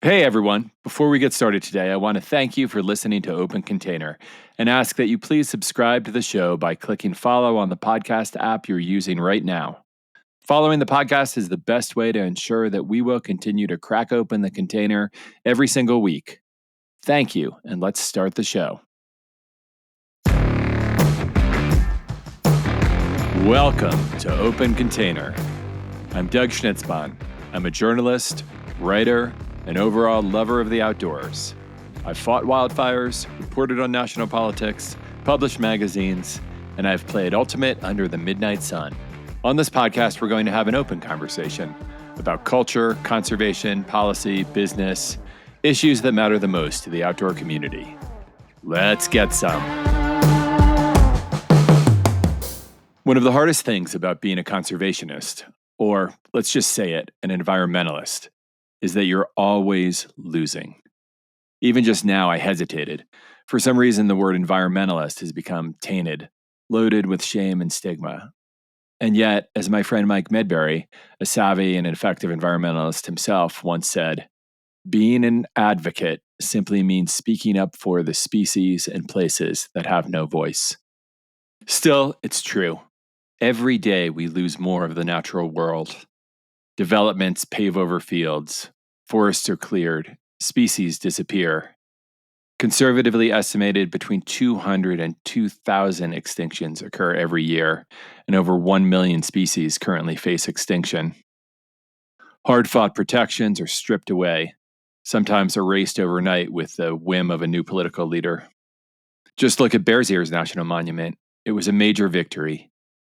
Hey everyone, before we get started today, I want to thank you for listening to Open Container and ask that you please subscribe to the show by clicking follow on the podcast app you're using right now. Following the podcast is the best way to ensure that we will continue to crack open the container every single week. Thank you, and let's start the show. Welcome to Open Container. I'm Doug Schnitzbahn. I'm a journalist, writer, and overall lover of the outdoors. I've fought wildfires, reported on national politics, published magazines, and I've played Ultimate under the midnight sun. On this podcast, we're going to have an open conversation about culture, conservation, policy, business, issues that matter the most to the outdoor community. Let's get some. One of the hardest things about being a conservationist, or let's just say it, an environmentalist, is that you're always losing. Even just now, I hesitated. For some reason, the word environmentalist has become tainted, loaded with shame and stigma. And yet, as my friend Mike Medberry, a savvy and effective environmentalist himself, once said, being an advocate simply means speaking up for the species and places that have no voice. Still, it's true. Every day we lose more of the natural world. Developments pave over fields, forests are cleared, species disappear. Conservatively estimated, between 200 and 2,000 extinctions occur every year, and over 1 million species currently face extinction. Hard-fought protections are stripped away, sometimes erased overnight with the whim of a new political leader. Just look at Bears Ears National Monument. It was a major victory,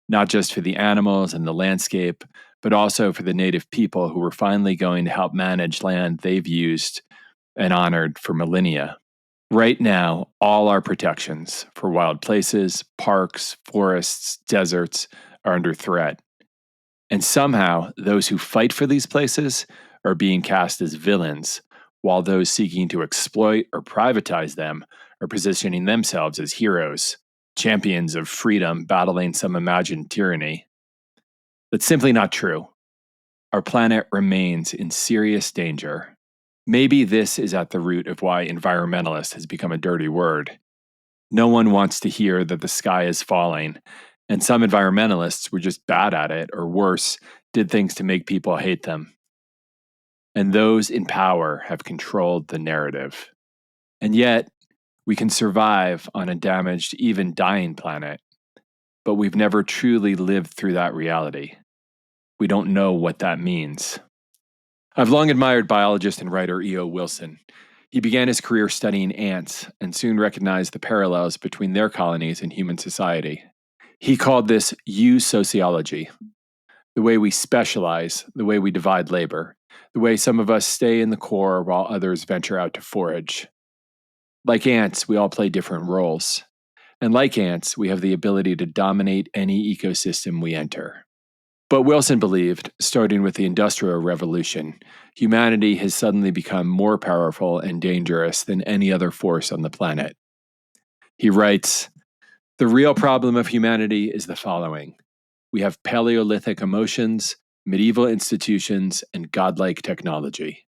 not just for the animals and the landscape, but also for the native people who were finally going to help manage land they've used and honored for millennia. Right now, all our protections for wild places, parks, forests, deserts are under threat. And somehow, those who fight for these places are being cast as villains, while those seeking to exploit or privatize them are positioning themselves as heroes, champions of freedom battling some imagined tyranny. That's simply not true. Our planet remains in serious danger. Maybe this is at the root of why environmentalist has become a dirty word. No one wants to hear that the sky is falling, and some environmentalists were just bad at it, or worse, did things to make people hate them. And those in power have controlled the narrative. And yet, we can survive on a damaged, even dying planet, but we've never truly lived through that reality. We don't know what that means. I've long admired biologist and writer E.O. Wilson. He began his career studying ants and soon recognized the parallels between their colonies and human society. He called this eusociology, the way we specialize, the way we divide labor, the way some of us stay in the core while others venture out to forage. Like ants, we all play different roles. And like ants, we have the ability to dominate any ecosystem we enter. But Wilson believed, starting with the Industrial Revolution, humanity has suddenly become more powerful and dangerous than any other force on the planet. He writes, "The real problem of humanity is the following. We have Paleolithic emotions, medieval institutions, and godlike technology.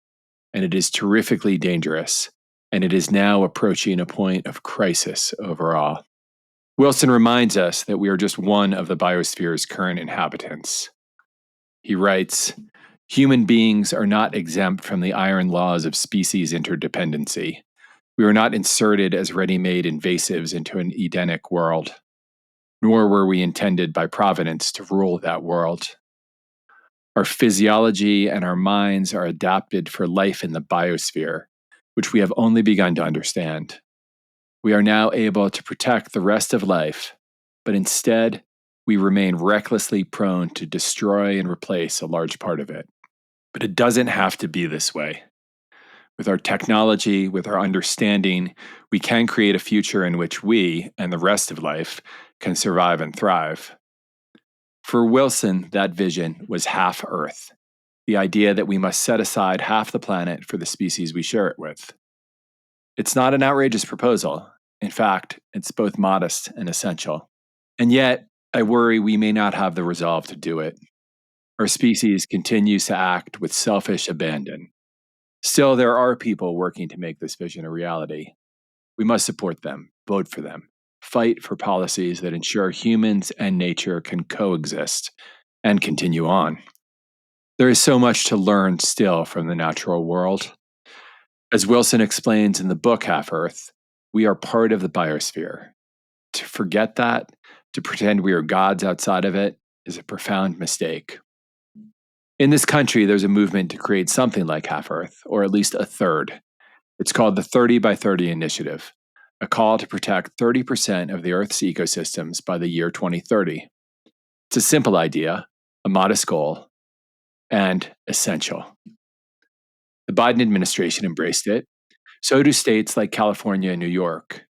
And it is terrifically dangerous, and it is now approaching a point of crisis overall." Wilson reminds us that we are just one of the biosphere's current inhabitants. He writes, "Human beings are not exempt from the iron laws of species interdependency. We were not inserted as ready-made invasives into an Edenic world, nor were we intended by Providence to rule that world. Our physiology and our minds are adapted for life in the biosphere, which we have only begun to understand. We are now able to protect the rest of life, but instead, we remain recklessly prone to destroy and replace a large part of it. But it doesn't have to be this way. With our technology, with our understanding, we can create a future in which we, and the rest of life, can survive and thrive." For Wilson, that vision was half Earth, the idea that we must set aside half the planet for the species we share it with. It's not an outrageous proposal. In fact, it's both modest and essential. And yet, I worry we may not have the resolve to do it. Our species continues to act with selfish abandon. Still, there are people working to make this vision a reality. We must support them, vote for them, fight for policies that ensure humans and nature can coexist and continue on. There is so much to learn still from the natural world. As Wilson explains in the book Half Earth, we are part of the biosphere. To forget that, to pretend we are gods outside of it, is a profound mistake. In this country, there's a movement to create something like Half Earth, or at least a third. It's called the 30 by 30 Initiative, a call to protect 30% of the Earth's ecosystems by the year 2030. It's a simple idea, a modest goal, and essential. The Biden administration embraced it. So do states like California and New York.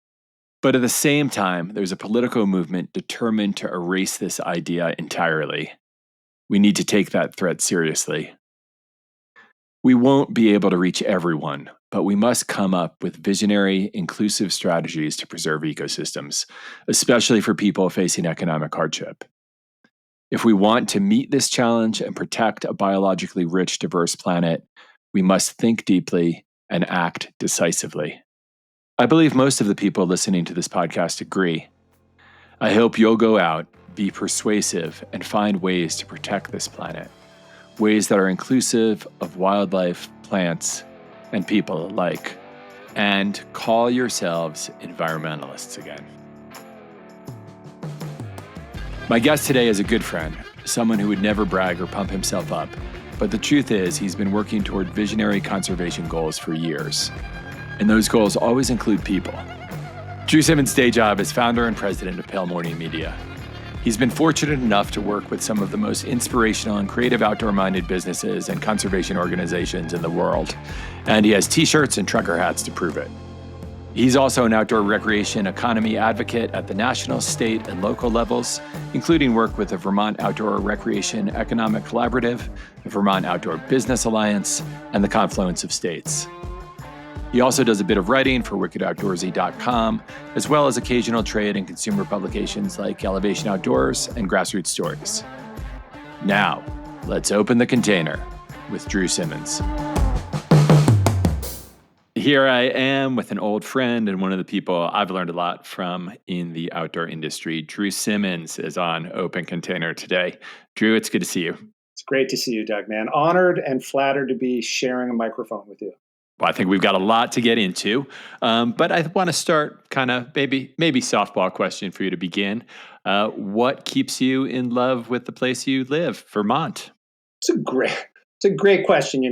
But at the same time, there's a political movement determined to erase this idea entirely. We need to take that threat seriously. We won't be able to reach everyone, but we must come up with visionary, inclusive strategies to preserve ecosystems, especially for people facing economic hardship. If we want to meet this challenge and protect a biologically rich, diverse planet, we must think deeply and act decisively. I believe most of the people listening to this podcast agree. I hope you'll go out, be persuasive, and find ways to protect this planet. Ways that are inclusive of wildlife, plants, and people alike. And call yourselves environmentalists again. My guest today is a good friend, someone who would never brag or pump himself up. But the truth is, he's been working toward visionary conservation goals for years. And those goals always include people. Drew Simmons' day job is founder and president of Pale Morning Media. He's been fortunate enough to work with some of the most inspirational and creative outdoor-minded businesses and conservation organizations in the world, and he has t-shirts and trucker hats to prove it. He's also an outdoor recreation economy advocate at the national, state, and local levels, including work with the Vermont Outdoor Recreation Economic Collaborative, the Vermont Outdoor Business Alliance, and the Confluence of States. He also does a bit of writing for wickedoutdoorsy.com, as well as occasional trade and consumer publications like Elevation Outdoors and Grassroots Stories. Now, let's open the container with Drew Simmons. Here I am with an old friend and one of the people I've learned a lot from in the outdoor industry. Drew Simmons is on Open Container today. Drew, it's good to see you. It's great to see you, Doug, man. Honored and flattered to be sharing a microphone with you. Well, I think we've got a lot to get into, but I want to start kind of maybe softball question for you to begin. What keeps you in love with the place you live, Vermont? It's a great question.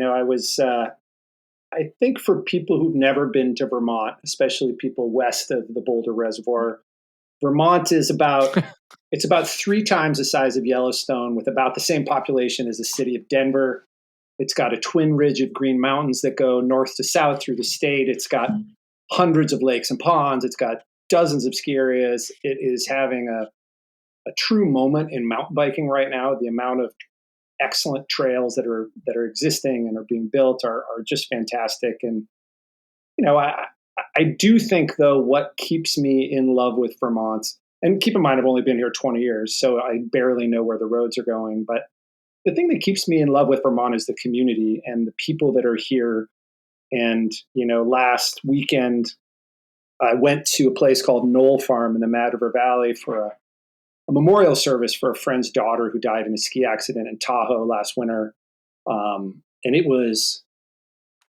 I think for people who've never been to Vermont, especially people west of the Boulder Reservoir, Vermont is it's about 3 times the size of Yellowstone, with about the same population as the city of Denver. It's got a twin ridge of green mountains that go north to south through the state. It's got hundreds of lakes and ponds. It's got dozens of ski areas. It is having a true moment in mountain biking right now. The amount of excellent trails that are existing and are being built are just fantastic. And I do think, though, what keeps me in love with Vermont, and keep in mind I've only been here 20 years, so I barely know where the roads are going, but the thing that keeps me in love with Vermont is the community and the people that are here. And, last weekend, I went to a place called Knoll Farm in the Mad River Valley for a memorial service for a friend's daughter who died in a ski accident in Tahoe last winter. And it was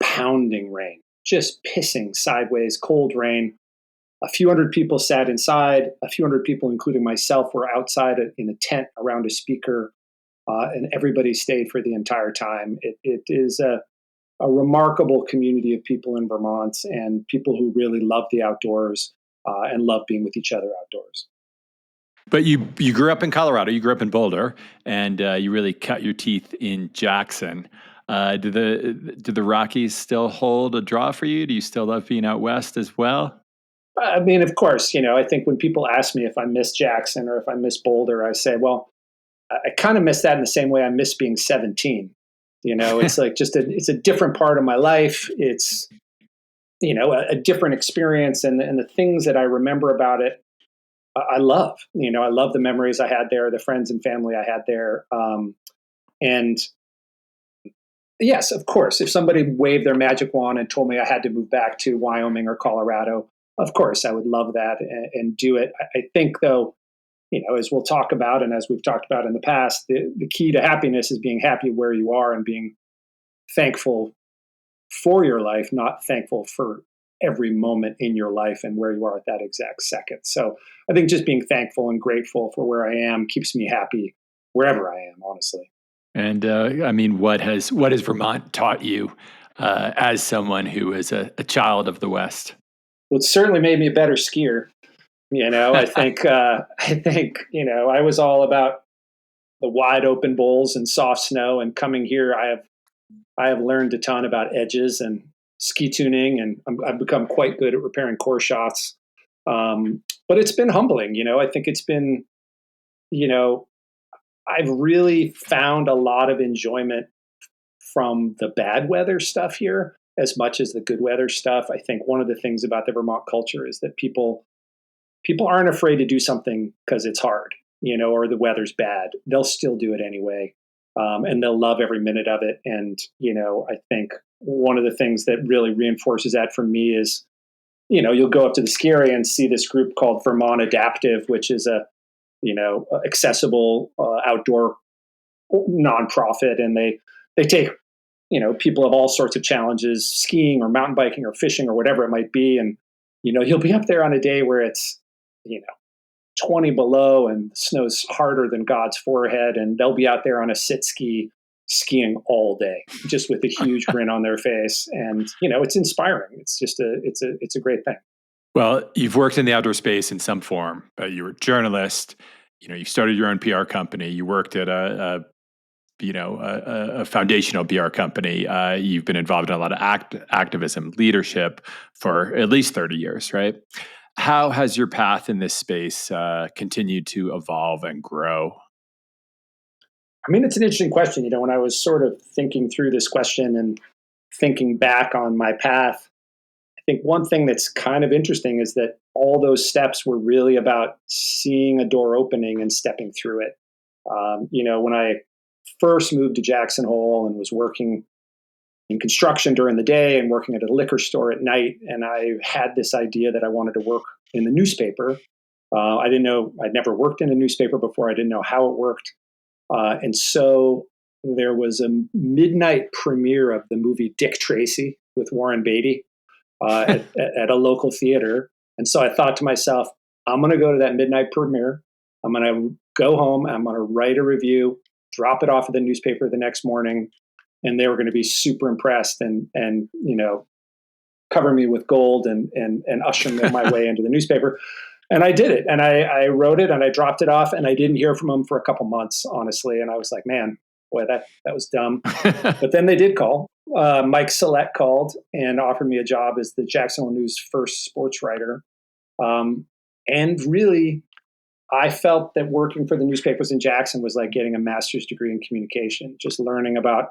pounding rain, just pissing sideways, cold rain. A few hundred people sat inside. A few hundred people, including myself, were outside in a tent around a speaker. And everybody stayed for the entire time. It is a remarkable community of people in Vermont, and people who really love the outdoors and love being with each other outdoors. But you grew up in Colorado. You grew up in Boulder, and you really cut your teeth in Jackson. Do the Rockies still hold a draw for you? Do you still love being out west as well? I mean, of course. I think when people ask me if I miss Jackson or if I miss Boulder, I say, well, I kind of miss that in the same way I miss being 17. It's like it's a different part of my life. It's, a different experience. And the things that I remember about it, I love. I love the memories I had there, the friends and family I had there. And Yes, of course. If somebody waved their magic wand and told me I had to move back to Wyoming or Colorado, of course I would love that and do it. I think, though, as we'll talk about and as we've talked about in the past, the key to happiness is being happy where you are and being thankful for your life, not thankful for every moment in your life and where you are at that exact second. So I think just being thankful and grateful for where I am keeps me happy wherever I am, honestly. And I mean, what has Vermont taught you as someone who is a child of the West? Well, it certainly made me a better skier. I was all about the wide open bowls and soft snow. And coming here, I have learned a ton about edges and ski tuning, and I've become quite good at repairing core shots. But it's been humbling. I think it's been, you know, I've really found a lot of enjoyment from the bad weather stuff here as much as the good weather stuff. I think one of the things about the Vermont culture is that people aren't afraid to do something because it's hard, or the weather's bad. They'll still do it anyway. And they'll love every minute of it. And, I think one of the things that really reinforces that for me is, you'll go up to the ski area and see this group called Vermont Adaptive, which is a, accessible outdoor nonprofit. And they take, people of all sorts of challenges, skiing or mountain biking or fishing or whatever it might be. And, you'll be up there on a day where it's, you know, 20 below and the snow's harder than God's forehead. And they'll be out there on a sit ski skiing all day, just with a huge grin on their face. And, it's inspiring. It's just it's a great thing. Well, you've worked in the outdoor space in some form. You were a journalist. You started your own PR company. You worked at a foundational PR company. You've been involved in a lot of activism, leadership for at least 30 years, right? How has your path in this space continued to evolve and grow? I mean, it's an interesting question. When I was sort of thinking through this question and thinking back on my path, I think one thing that's kind of interesting is that all those steps were really about seeing a door opening and stepping through it. When I first moved to Jackson Hole and was working in construction during the day and working at a liquor store at night, and I had this idea that I wanted to work in the newspaper. I didn't know, I'd never worked in a newspaper before. I didn't know how it worked. And so there was a midnight premiere of the movie Dick Tracy with Warren Beatty at a local theater. And so I thought to myself, I'm going to go to that midnight premiere. I'm going to go home. I'm going to write a review, drop it off at the newspaper the next morning. And they were going to be super impressed and cover me with gold and usher me my way into the newspaper. And I did it. And I wrote it and I dropped it off and I didn't hear from them for a couple months, honestly. And I was like, man, boy, that was dumb. But then they did call. Mike Select called and offered me a job as the Jackson Hole News first sports writer. And really, I felt that working for the newspapers in Jackson was like getting a master's degree in communication, just learning about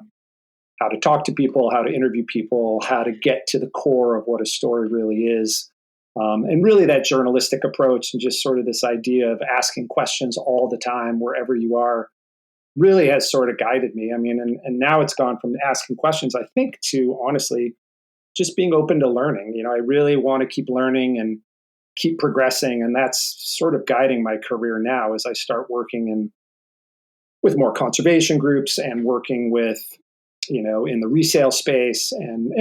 how to talk to people, how to interview people, how to get to the core of what a story really is. And really that journalistic approach and just sort of this idea of asking questions all the time, wherever you are, really has sort of guided me. I mean, and now it's gone from asking questions, I think, to honestly just being open to learning. I really want to keep learning and keep progressing. And that's sort of guiding my career now as I start working with more conservation groups and working with, in the resale space and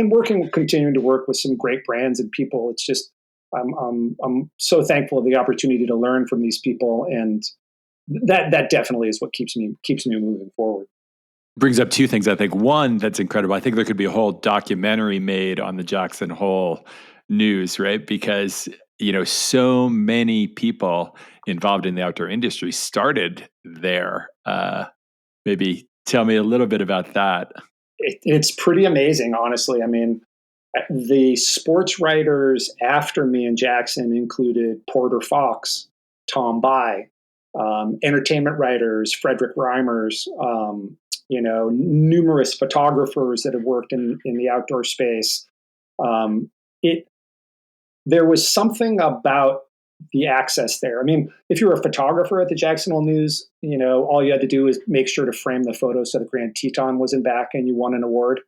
continuing to work with some great brands and people. It's just, I'm so thankful of the opportunity to learn from these people, and that definitely is what keeps me moving forward. Brings up two things. I think one that's incredible. I think there could be a whole documentary made on the Jackson Hole News, right? Because so many people involved in the outdoor industry started there. Maybe tell me a little bit about that. It's pretty amazing, honestly. I mean, the sports writers after me in Jackson included Porter Fox, Tom By, entertainment writers, Frederick Reimers, numerous photographers that have worked in the outdoor space. There was something about the access there. I mean, if you were a photographer at the Jackson Hole News, all you had to do is make sure to frame the photo so the Grand Teton was in back and you won an award.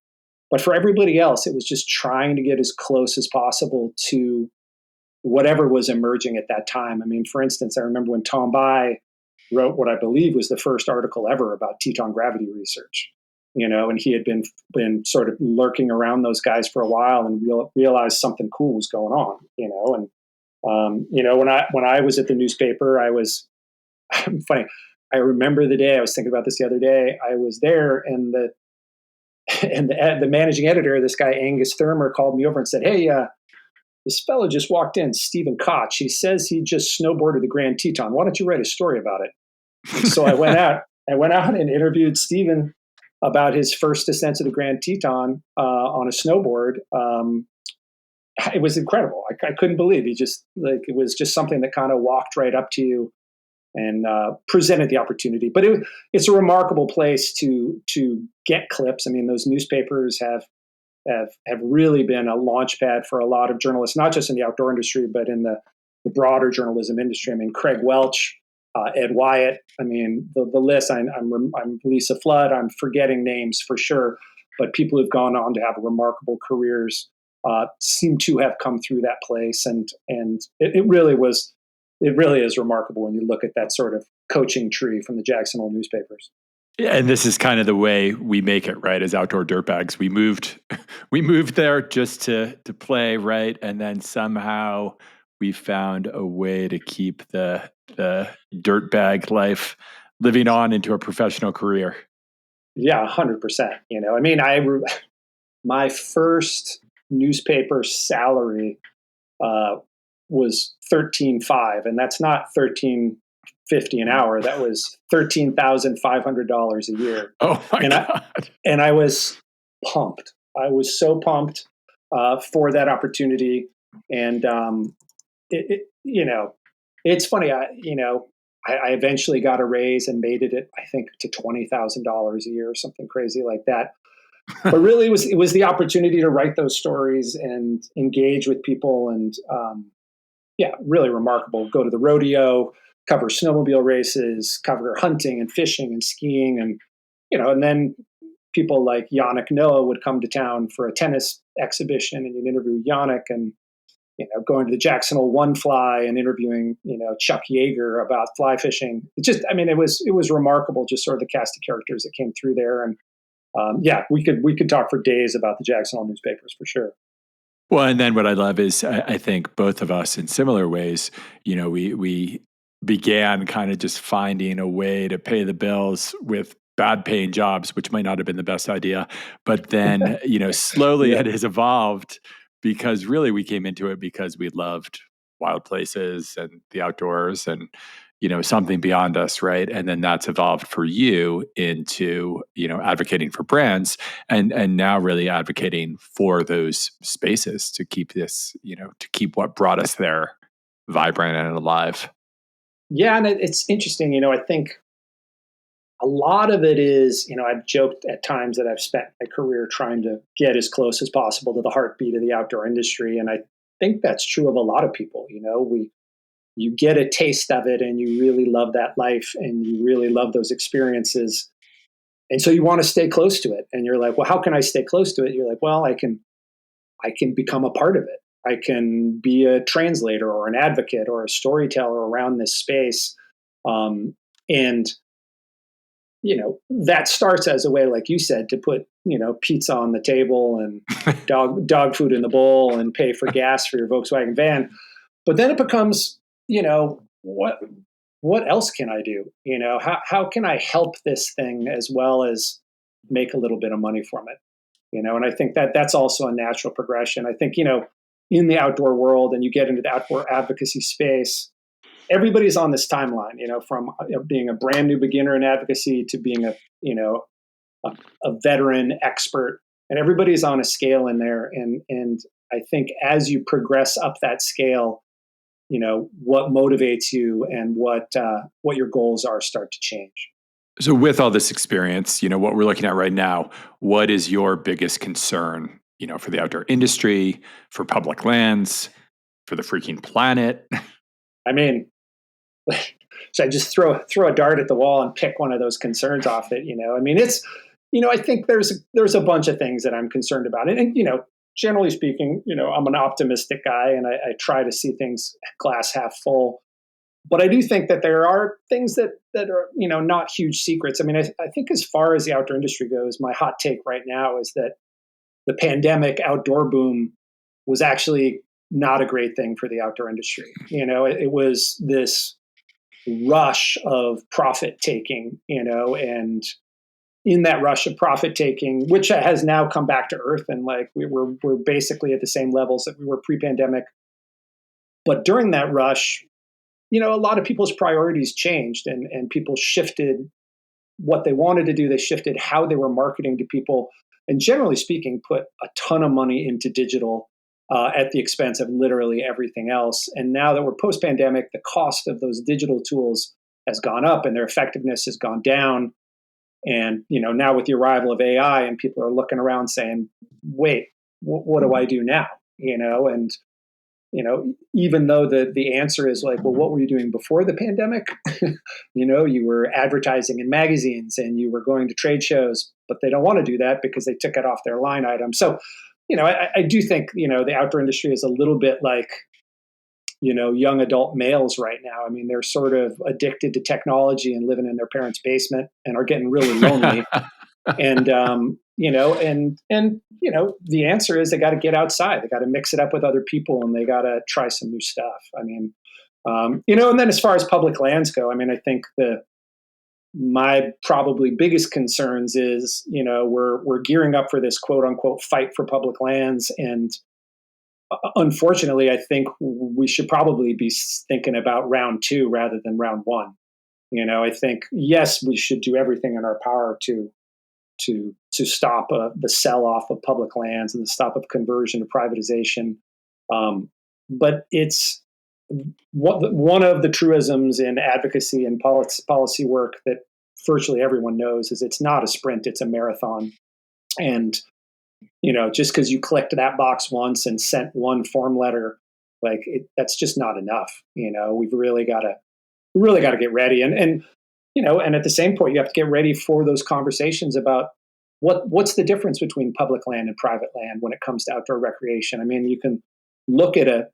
But for everybody else, it was just trying to get as close as possible to whatever was emerging at that time. I mean, for instance, I remember when Tom Bai wrote what I believe was the first article ever about Teton gravity research, and he had been sort of lurking around those guys for a while and realized something cool was going on, and when I was at the newspaper, I was funny. I remember the day I was thinking about this the other day. I was there, and the managing editor, this guy Angus Thurmer, called me over and said, "Hey, this fellow just walked in, Stephen Koch. He says he just snowboarded the Grand Teton. Why don't you write a story about it?" So I went out. And interviewed Stephen about his first descent to the Grand Teton on a snowboard. It was incredible. I couldn't believe it was just something that kind of walked right up to you and presented the opportunity. But it's a remarkable place to get clips. I mean, those newspapers have really been a launch pad for a lot of journalists, not just in the outdoor industry, but in the broader journalism industry. I mean, Craig Welch, Ed Wyatt. I mean, the list. I'm Lisa Flood. I'm forgetting names for sure, but people who've gone on to have remarkable careers seem to have come through that place, and it really is remarkable when you look at that sort of coaching tree from the Jackson Hole newspapers. Yeah, and this is kind of the way we make it, right? As outdoor dirtbags, we moved there just to play, right? And then somehow we found a way to keep the dirtbag life living on into a professional career. Yeah, 100%. I mean, my first newspaper salary was $13,500, and that's not $13.50 an hour. That was $13,500 a year. Oh my God. And I was pumped. I was so pumped for that opportunity. And it's funny. I eventually got a raise and made it, I think, to $20,000 a year or something crazy like that. But really, it was the opportunity to write those stories and engage with people, and really remarkable. Go to the rodeo, cover snowmobile races, cover hunting and fishing and skiing, and then people like Yannick Noah would come to town for a tennis exhibition, and you'd interview Yannick, and going to the Jackson Hole One Fly and interviewing Chuck Yeager about fly fishing. It was remarkable, just sort of the cast of characters that came through there, and we could talk for days about the Jackson Hole newspapers for sure. Well, and then what I love is I think both of us in similar ways, we began kind of just finding a way to pay the bills with bad paying jobs, which might not have been the best idea. But then, slowly it has evolved because really we came into it because we loved wild places and the outdoors and, something beyond us, right? And then that's evolved for you into, advocating for brands and now really advocating for those spaces to keep this, to keep what brought us there vibrant and alive. Yeah, and it's interesting, I think a lot of it is, I've joked at times that I've spent my career trying to get as close as possible to the heartbeat of the outdoor industry. And I think that's true of a lot of people. You get a taste of it and you really love that life and you really love those experiences. And so you want to stay close to it. And you're like, well, how can I stay close to it? You're like, well, I can become a part of it. I can be a translator or an advocate or a storyteller around this space. And that starts as a way, like you said, to put, pizza on the table and dog food in the bowl and pay for gas for your Volkswagen van. But then it becomes, what else can I do? How can I help this thing as well as make a little bit of money from it? And I think that's also a natural progression. I think, in the outdoor world and you get into the outdoor advocacy space, everybody's on this timeline, from being a brand new beginner in advocacy to being a veteran expert, and everybody's on a scale in there. And I think as you progress up that scale, what motivates you and what your goals are start to change. So with all this experience, what we're looking at right now, what is your biggest concern, for the outdoor industry, for public lands, for the freaking planet? I mean, should I just throw a dart at the wall and pick one of those concerns off it? I mean, it's, I think there's a bunch of things that I'm concerned about, and generally speaking, I'm an optimistic guy, and I try to see things glass half full. But I do think that there are things that are not huge secrets. I mean, I think as far as the outdoor industry goes, my hot take right now is that the pandemic outdoor boom was actually not a great thing for the outdoor industry. It was this rush of profit taking, and in that rush of profit taking, which has now come back to earth, and like we're basically at the same levels that we were pre-pandemic. But during that rush, a lot of people's priorities changed, and people shifted what they wanted to do. They shifted how they were marketing to people, and generally speaking, put a ton of money into digital at the expense of literally everything else. And now that we're post-pandemic, the cost of those digital tools has gone up and their effectiveness has gone down. And now with the arrival of AI, and people are looking around saying, "Wait, what do I do now?" And even though the answer is like, well, what were you doing before the pandemic? You were advertising in magazines and you were going to trade shows, but they don't want to do that because they took it off their line item. So, I do think, the outdoor industry is a little bit like, young adult males right now. I mean, they're sort of addicted to technology and living in their parents' basement and are getting really lonely. And the answer is they got to get outside. They got to mix it up with other people, and they got to try some new stuff. I mean, and then as far as public lands go, I mean, I think my probably biggest concerns is, we're gearing up for this quote unquote fight for public lands, and unfortunately, I think we should probably be thinking about round two rather than round one. I think yes, we should do everything in our power to stop the sell-off of public lands and the stop of conversion to privatization. But it's one of the truisms in advocacy and policy work that virtually everyone knows is it's not a sprint, it's a marathon. And, just because you clicked that box once and sent one form letter, that's just not enough. We've really got to get ready. And at the same point, you have to get ready for those conversations about what's the difference between public land and private land when it comes to outdoor recreation. I mean, you can look at a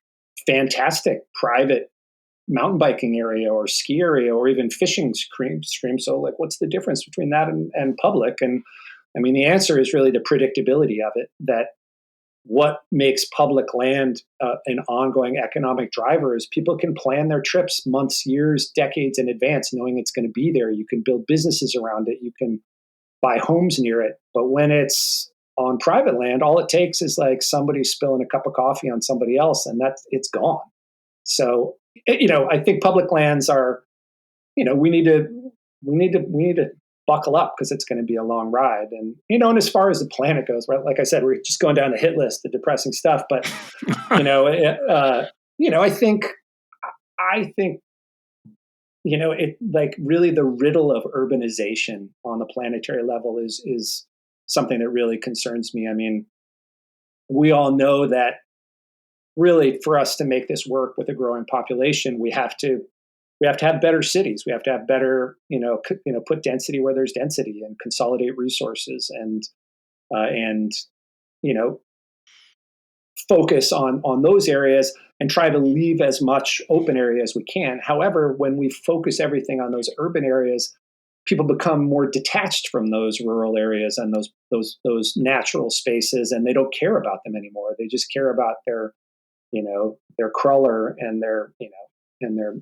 fantastic private mountain biking area or ski area or even fishing stream. So what's the difference between that and public? And I mean, the answer is really the predictability of it, that what makes public land an ongoing economic driver is people can plan their trips months, years, decades in advance, knowing it's going to be there. You can build businesses around it. You can buy homes near it. But when it's on private land, all it takes is like somebody spilling a cup of coffee on somebody else, and it's gone. So, I think public lands are, we need to buckle up because it's going to be a long ride. And, and as far as the planet goes, right, like I said, we're just going down the hit list, the depressing stuff. But, I think, it like really the riddle of urbanization on the planetary level is something that really concerns me. I mean, we all know that really for us to make this work with a growing population, we have to have better cities. We have to have better, put density where there's density and consolidate resources and focus on those areas and try to leave as much open area as we can. However, when we focus everything on those urban areas, people become more detached from those rural areas and those natural spaces, and they don't care about them anymore. They just care about their crawler and their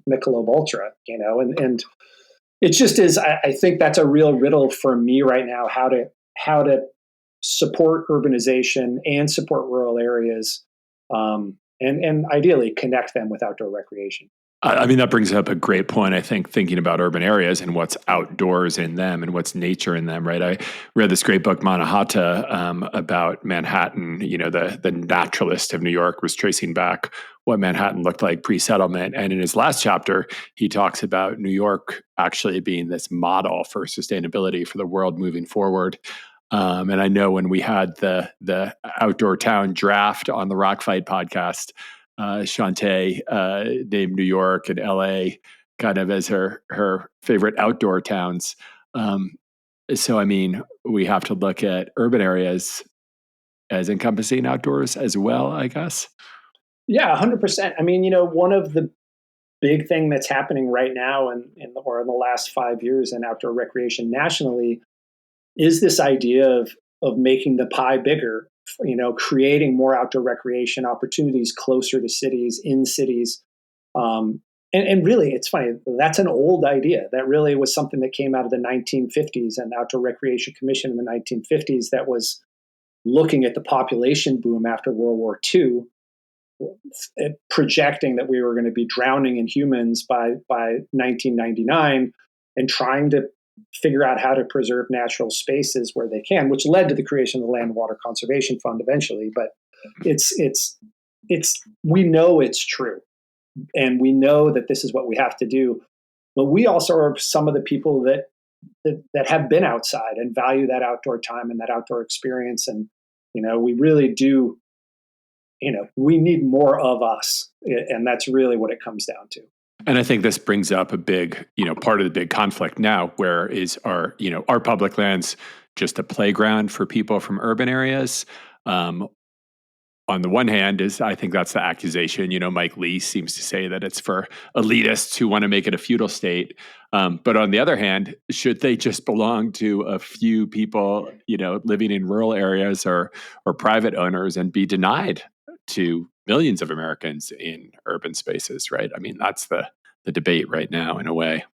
Michelob Ultra, and it just is. I think that's a real riddle for me right now, how to support urbanization and support rural areas, and ideally connect them with outdoor recreation. I mean, that brings up a great point. I think thinking about urban areas and what's outdoors in them and what's nature in them, right? I read this great book, Mannahatta, about Manhattan. The naturalist of New York was tracing back what Manhattan looked like pre-settlement. And in his last chapter, he talks about New York actually being this model for sustainability for the world moving forward. And I know when we had the Outdoor Town draft on the Rock Fight podcast, Shantae named New York and LA kind of as her favorite outdoor towns. So, I mean, we have to look at urban areas as encompassing outdoors as well, I guess. Yeah, 100%. I mean, one of the big thing that's happening right now or in the last 5 years in outdoor recreation nationally is this idea of making the pie bigger, creating more outdoor recreation opportunities closer to cities, in cities. And really, it's funny, that's an old idea. That really was something that came out of the 1950s and Outdoor Recreation Commission in the 1950s that was looking at the population boom after World War II, projecting that we were going to be drowning in humans by 1999 and trying to figure out how to preserve natural spaces where they can, which led to the creation of the Land and Water Conservation Fund eventually. But it's we know it's true, and we know that this is what we have to do. But we also are some of the people that have been outside and value that outdoor time and that outdoor experience, and we really do. We need more of us, and that's really what it comes down to. And I think this brings up a big, part of the big conflict now, where is our public lands just a playground for people from urban areas? On the one hand, I think that's the accusation. Mike Lee seems to say that it's for elitists who want to make it a feudal state. But on the other hand, should they just belong to a few people, living in rural areas or private owners and be denied to millions of Americans in urban spaces, right? I mean, that's the debate right now in a way.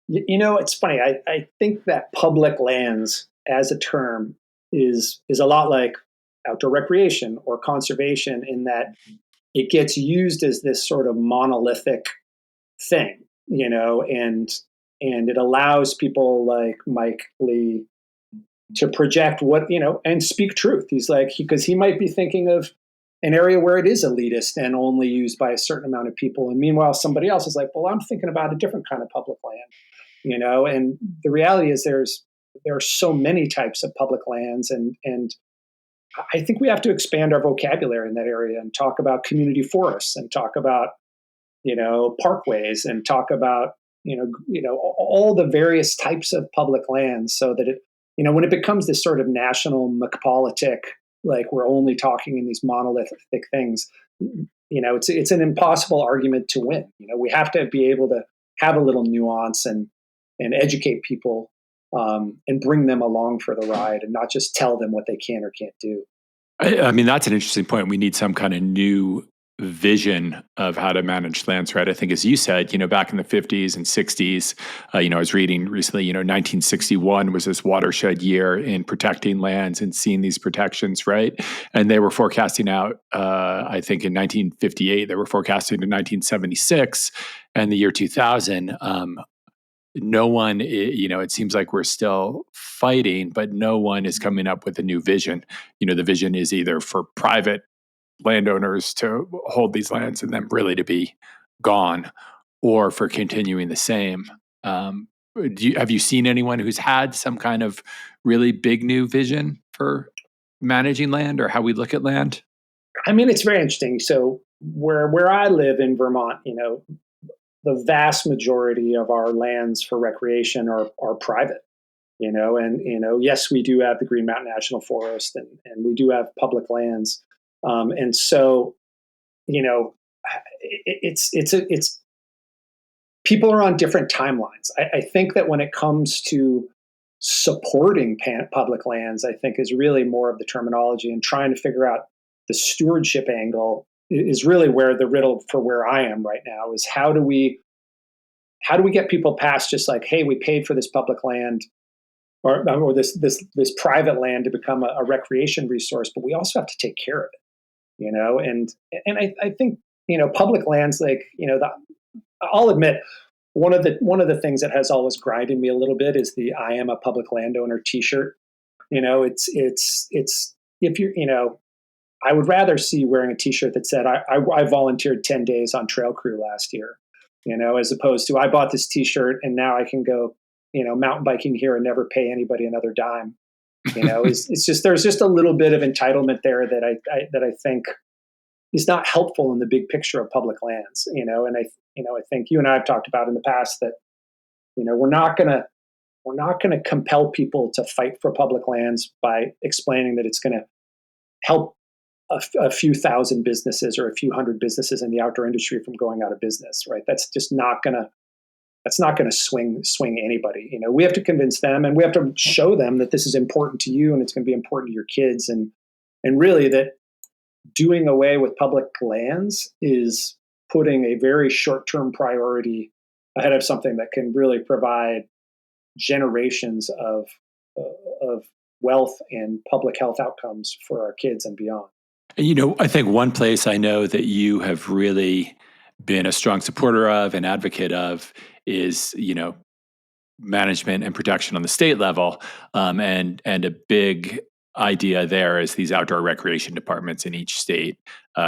It's funny. I think that public lands as a term is a lot like outdoor recreation or conservation, in that it gets used as this sort of monolithic thing, and it allows people like Mike Lee to project and speak truth. He's like, because he might be thinking of an area where it is elitist and only used by a certain amount of people. And meanwhile, somebody else is like, well, I'm thinking about a different kind of public land, and the reality is there are so many types of public lands, and I think we have to expand our vocabulary in that area and talk about community forests and talk about, parkways and talk about, all the various types of public lands, so that it, when it becomes this sort of national McPolitic, like we're only talking in these monolithic things, it's an impossible argument to win. We have to be able to have a little nuance and educate people, and bring them along for the ride, and not just tell them what they can or can't do. I mean, that's an interesting point. We need some kind of new vision of how to manage lands, right? I think, as you said, back in the 50s and 60s, I was reading recently, 1961 was this watershed year in protecting lands and seeing these protections, right? And they were forecasting out, I think in 1958, they were forecasting in 1976 and the year 2000. No one, it seems like we're still fighting, but no one is coming up with a new vision. The vision is either for private landowners to hold these lands and then really to be gone, or for continuing the same. Have you seen anyone who's had some kind of really big new vision for managing land or how we look at land? I mean, it's very interesting. So where I live in Vermont, the vast majority of our lands for recreation are private, and yes, we do have the Green Mountain National Forest, and we do have public lands, and so it's people are on different timelines. I think that when it comes to supporting public lands, I think is really more of the terminology, and trying to figure out the stewardship angle is really where the riddle for where I am right now is how do we get people past just like, hey, we paid for this public land or this private land to become a recreation resource, but we also have to take care of it, and I think public lands, like I'll admit one of the things that has always grinded me a little bit is the "I am a public landowner" T-shirt. It's if you're I would rather see you wearing a T-shirt that said I volunteered 10 days on trail crew last year, as opposed to I bought this T-shirt and now I can go mountain biking here and never pay anybody another dime. It's just there's just a little bit of entitlement there that I think is not helpful in the big picture of public lands. And I think you and I have talked about in the past that we're not going to compel people to fight for public lands by explaining that it's going to help a few thousand businesses or a few hundred businesses in the outdoor industry from going out of business, right? That's not going to swing anybody. We have to convince them, and we have to show them that this is important to you and it's going to be important to your kids, and really that doing away with public lands is putting a very short-term priority ahead of something that can really provide generations of wealth and public health outcomes for our kids and beyond. I think one place I know that you have really been a strong supporter of and advocate of is, management and protection on the state level. And a big idea there is these outdoor recreation departments in each state.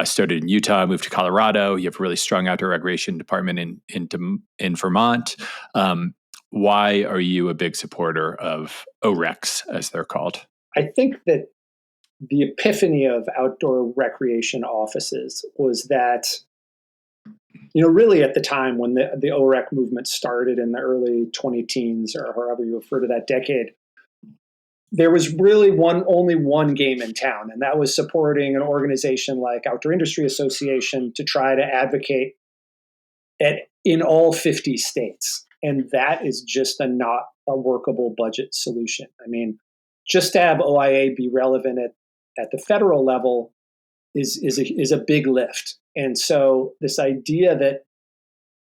Started in Utah, moved to Colorado. You have a really strong outdoor recreation department in Vermont. Why are you a big supporter of ORECs, as they're called? I think that the epiphany of outdoor recreation offices was that, really at the time when the OREC movement started in the early 20-teens, or however you refer to that decade, there was really only one game in town, and that was supporting an organization like Outdoor Industry Association to try to advocate in all 50 states. And that is just not a workable budget solution. I mean, just to have OIA be relevant at the federal level is a big lift. And so this idea that,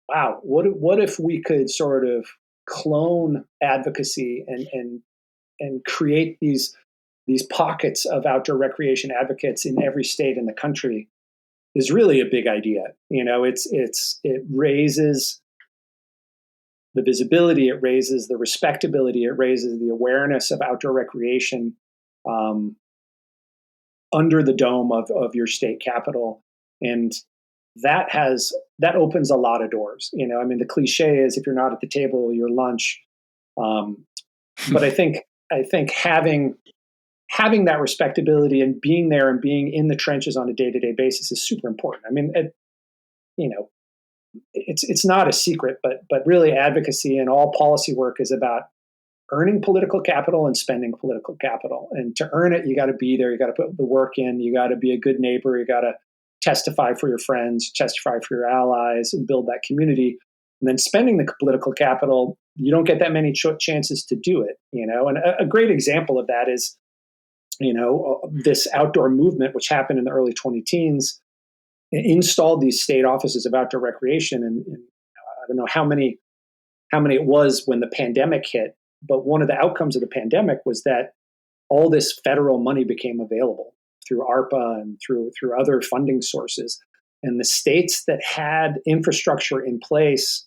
wow, what if we could sort of clone advocacy and create these pockets of outdoor recreation advocates in every state in the country is really a big idea. It raises the visibility, it raises the respectability, it raises the awareness of outdoor recreation under the dome of your state capital. And that opens a lot of doors. The cliche is if you're not at the table, you're lunch. But I think having that respectability and being there and being in the trenches on a day-to-day basis is super important. It's not a secret, but really advocacy and all policy work is about earning political capital and spending political capital. And to earn it, you got to be there. You got to put the work in. You got to be a good neighbor. You got to testify for your friends, testify for your allies, and build that community. And then spending the political capital, you don't get that many chances to do it. And a great example of that is, this outdoor movement, which happened in the early 20-teens, installed these state offices of outdoor recreation. And I don't know how many it was when the pandemic hit, but one of the outcomes of the pandemic was that all this federal money became available through ARPA and through other funding sources. And the states that had infrastructure in place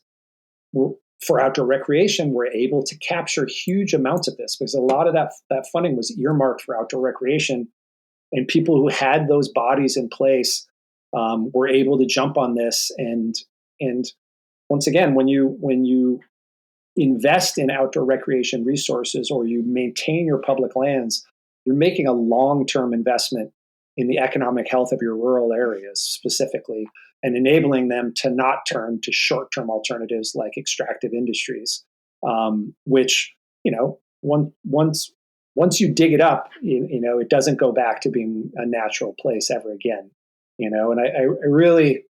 for outdoor recreation were able to capture huge amounts of this, because a lot of that funding was earmarked for outdoor recreation. And people who had those bodies in place were able to jump on this. And once again, when you invest in outdoor recreation resources or you maintain your public lands, you're making a long-term investment in the economic health of your rural areas specifically, and enabling them to not turn to short-term alternatives like extractive industries, which, once you dig it up, it doesn't go back to being a natural place ever again. And I really,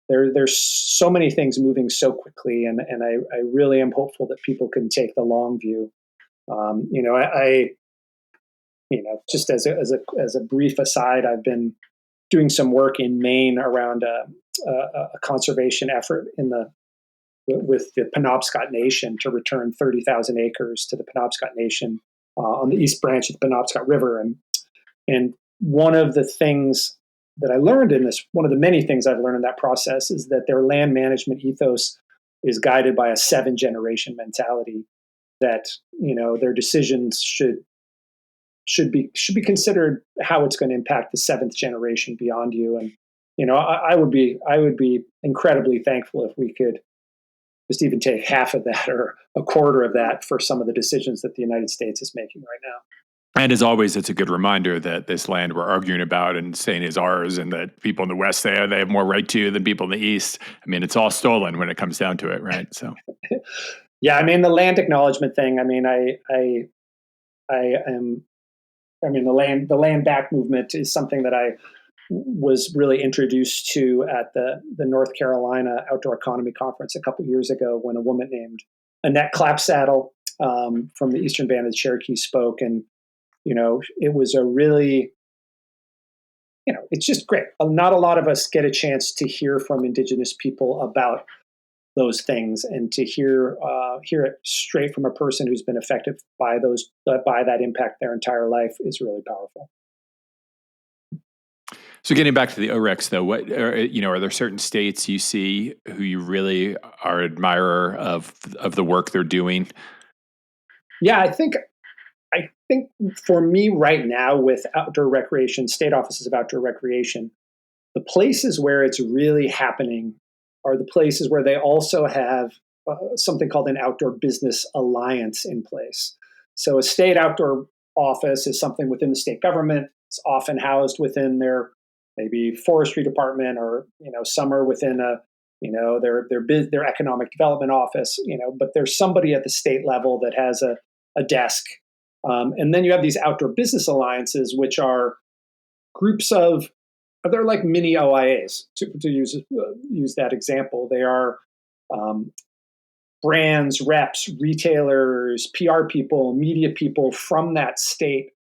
there's so many things moving so quickly, and I really am hopeful that people can take the long view. Just as a brief aside, I've been doing some work in Maine around a conservation effort with the Penobscot Nation to return 30,000 acres to the Penobscot Nation on the East Branch of the Penobscot River. And one of the things that I learned one of the many things I've learned in that process is that their land management ethos is guided by a 7-generation mentality, that, their decisions should be considered how it's going to impact the 7th generation beyond you. And, I would be incredibly thankful if we could just even take half of that or a quarter of that for some of the decisions that the United States is making right now. And as always, it's a good reminder that this land we're arguing about and saying is ours, and that people in the West they have more right to than people in the East. I mean, it's all stolen when it comes down to it, right? So, Yeah, I mean the land acknowledgement thing. I mean, I am. I mean the land back movement is something that I was really introduced to at the North Carolina Outdoor Economy Conference a couple of years ago, when a woman named Annette Clapsaddle from the Eastern Band of the Cherokee spoke, and it was a really, it's just great. Not a lot of us get a chance to hear from Indigenous people about those things, and to hear it straight from a person who's been affected by that impact their entire life is really powerful. so getting back to the OREX, though, are there certain states you see who you really are admirer of the work they're doing? Yeah, I think for me right now, with outdoor recreation, state offices of outdoor recreation, the places where it's really happening are the places where they also have something called an outdoor business alliance in place. So a state outdoor office is something within the state government. It's often housed within their maybe forestry department, or some are within their economic development office. But there's somebody at the state level that has a desk, and then you have these outdoor business alliances, which are groups of, they're like mini OIAs, to use that example. They are um, brands, reps, retailers, PR people, media people from that state,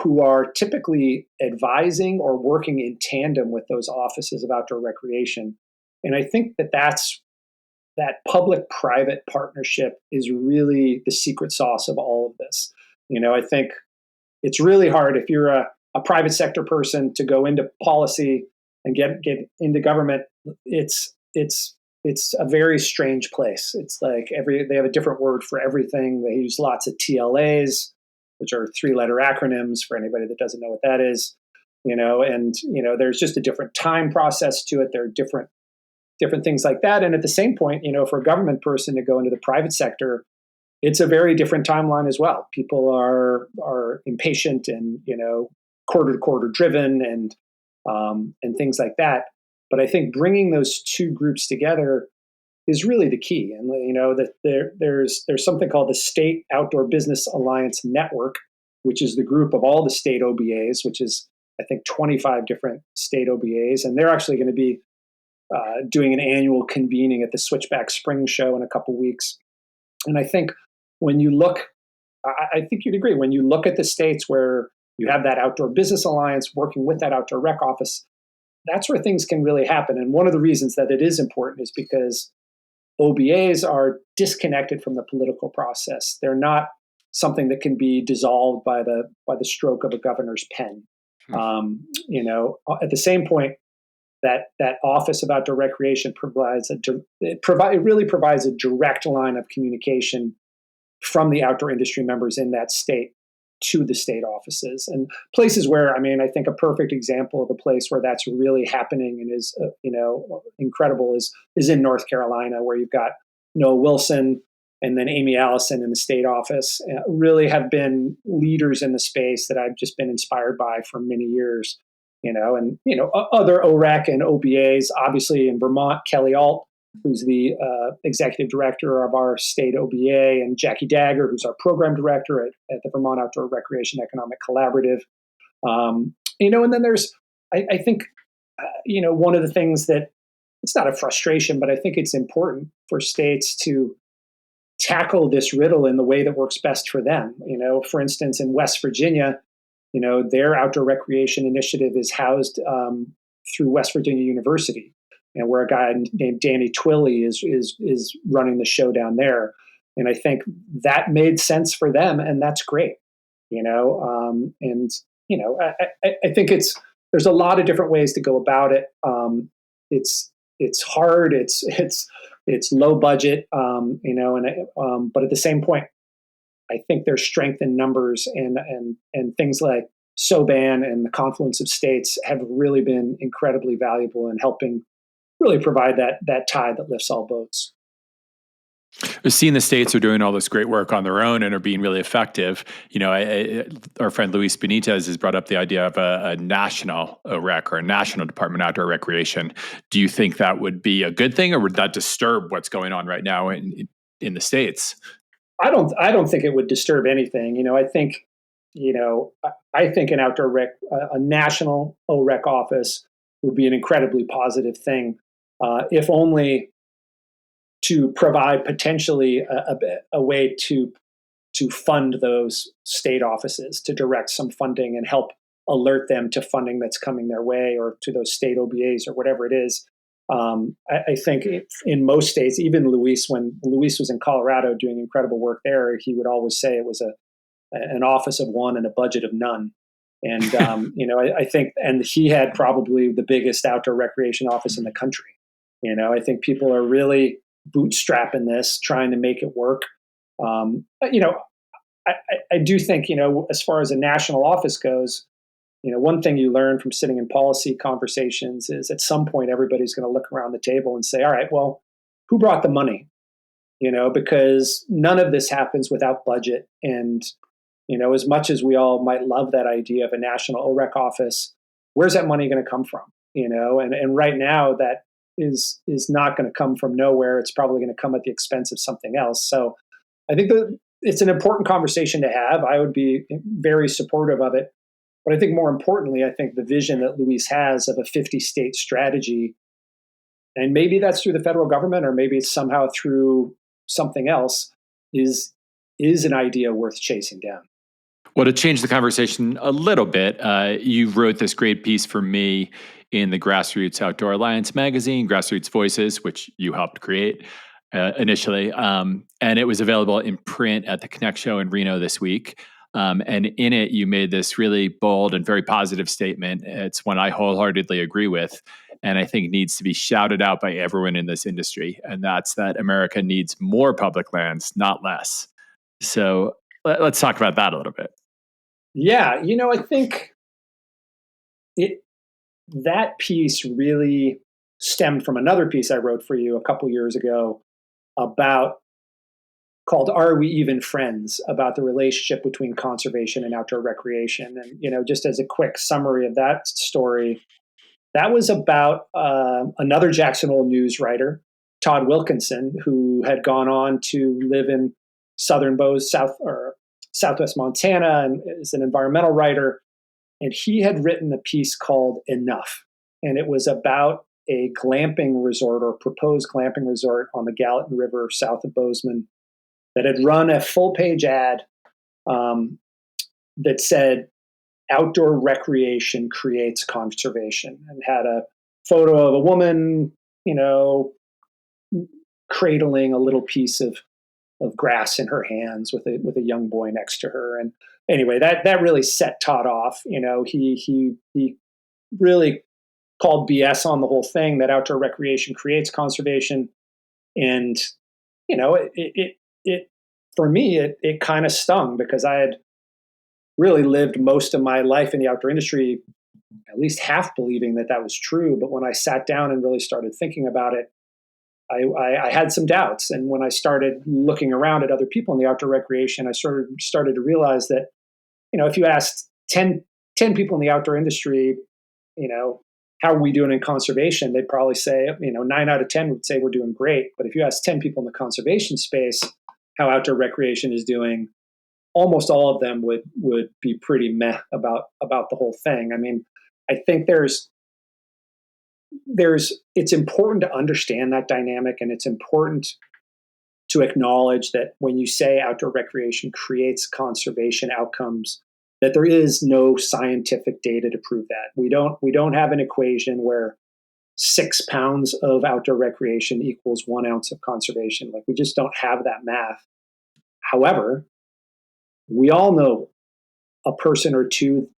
who are typically advising or working in tandem with those offices of outdoor recreation. And I think that public-private partnership is really the secret sauce of all of this. I think it's really hard if you're a private sector person to go into policy and get into government. It's a very strange place. It's like they have a different word for everything. They use lots of TLAs, which are 3-letter acronyms for anybody that doesn't know what that is. And there's just a different time process to it. There are different things like that. And at the same point, for a government person to go into the private sector, it's a very different timeline as well. People are impatient and quarter to quarter driven, and things like that. But I think bringing those two groups together is really the key. And that there's something called the State Outdoor Business Alliance Network, which is the group of all the state OBAs, which is I think 25 different state OBAs, and they're actually going to be doing an annual convening at the Switchback Spring Show in a couple weeks. And I think when you look, I think you'd agree, when you look at the states where you have that outdoor business alliance working with that outdoor rec office, that's where things can really happen. And one of the reasons that it is important is because OBAs are disconnected from the political process. They're not something that can be dissolved by the stroke of a governor's pen. At the same point, that Office of Outdoor Recreation really provides a direct line of communication from the outdoor industry members in that state to the state offices, and places where, I think a perfect example of a place where that's really happening and is incredible is in North Carolina, where you've got Noah Wilson and then Amy Allison in the state office, really have been leaders in the space that I've just been inspired by for many years. Other OREC and OBAs, obviously in Vermont, Kelly Alt, who's the executive director of our state OBA, and Jackie Dagger, who's our program director at the Vermont Outdoor Recreation Economic Collaborative. And then there's, I think, one of the things that, it's not a frustration, but I think it's important for states to tackle this riddle in the way that works best for them. For instance, in West Virginia, their outdoor recreation initiative is housed through West Virginia University, and where a guy named Danny Twilley is running the show down there. And I think that made sense for them, and that's great. I think there's a lot of different ways to go about it. It's hard. It's low budget. But at the same point, I think there's strength in numbers, and things like SOBAN and the confluence of states have really been incredibly valuable in helping really provide that tide that lifts all boats. Seeing the states are doing all this great work on their own and are being really effective. Our friend Luis Benitez has brought up the idea of a national OREC, or a national Department of Outdoor Recreation. Do you think that would be a good thing, or would that disturb what's going on right now in the states? I don't think it would disturb anything. I think an outdoor rec, a national OREC office would be an incredibly positive thing, if only to provide potentially a way to fund those state offices, to direct some funding and help alert them to funding that's coming their way, or to those state OBAs or whatever it is. I think in most states, even when Luis was in Colorado doing incredible work there, he would always say it was an office of one and a budget of none. And I think, and he had probably the biggest outdoor recreation office in the country. I think people are really bootstrapping this, trying to make it work. I do think, as far as a national office goes, one thing you learn from sitting in policy conversations is at some point everybody's going to look around the table and say, all right, well, who brought the money? Because none of this happens without budget. And, as much as we all might love that idea of a national OREC office, where's that money going to come from? And right now that is not going to come from nowhere. It's probably going to come at the expense of something else. So I think that it's an important conversation to have. I would be very supportive of it. But I think more importantly, I think the vision that Luis has of a 50-state strategy, and maybe that's through the federal government, or maybe it's somehow through something else, is an idea worth chasing down. Well, to change the conversation a little bit, you wrote this great piece for me in the Grassroots Outdoor Alliance magazine, Grassroots Voices, which you helped create initially. And it was available in print at the Connect Show in Reno this week. And in it, you made this really bold and very positive statement. It's one I wholeheartedly agree with, and I think needs to be shouted out by everyone in this industry. And that's that America needs more public lands, not less. So let's talk about that a little bit. Yeah, I think that piece really stemmed from another piece I wrote for you a couple years ago called "Are We Even Friends?" about the relationship between conservation and outdoor recreation. And just as a quick summary of that story, that was about another Jackson Hole news writer, Todd Wilkinson, who had gone on to live in southern southwest Montana, and is an environmental writer. And he had written a piece called "Enough," and it was about a glamping resort, or proposed glamping resort, on the Gallatin River south of Bozeman, that had run a full-page ad that said, "Outdoor recreation creates conservation," and had a photo of a woman, cradling a little piece of grass in her hands with a young boy next to her. And anyway, that really set Todd off. He really called BS on the whole thing, that outdoor recreation creates conservation. And it for me, it kind of stung, because I had really lived most of my life in the outdoor industry at least half believing that was true. But when I sat down and really started thinking about it, I had some doubts. And when I started looking around at other people in the outdoor recreation, I started to realize that, if you asked 10 people in the outdoor industry, how are we doing in conservation? They'd probably say, 9 out of 10 would say we're doing great. But if you ask 10 people in the conservation space how outdoor recreation is doing, almost all of them would be pretty meh about the whole thing. I mean, I think it's important to understand that dynamic, and it's important to acknowledge that when you say outdoor recreation creates conservation outcomes, that there is no scientific data to prove that. We don't have an equation where 6 pounds of outdoor recreation equals 1 ounce of conservation. Like, we just don't have that math. However, we all know a person or two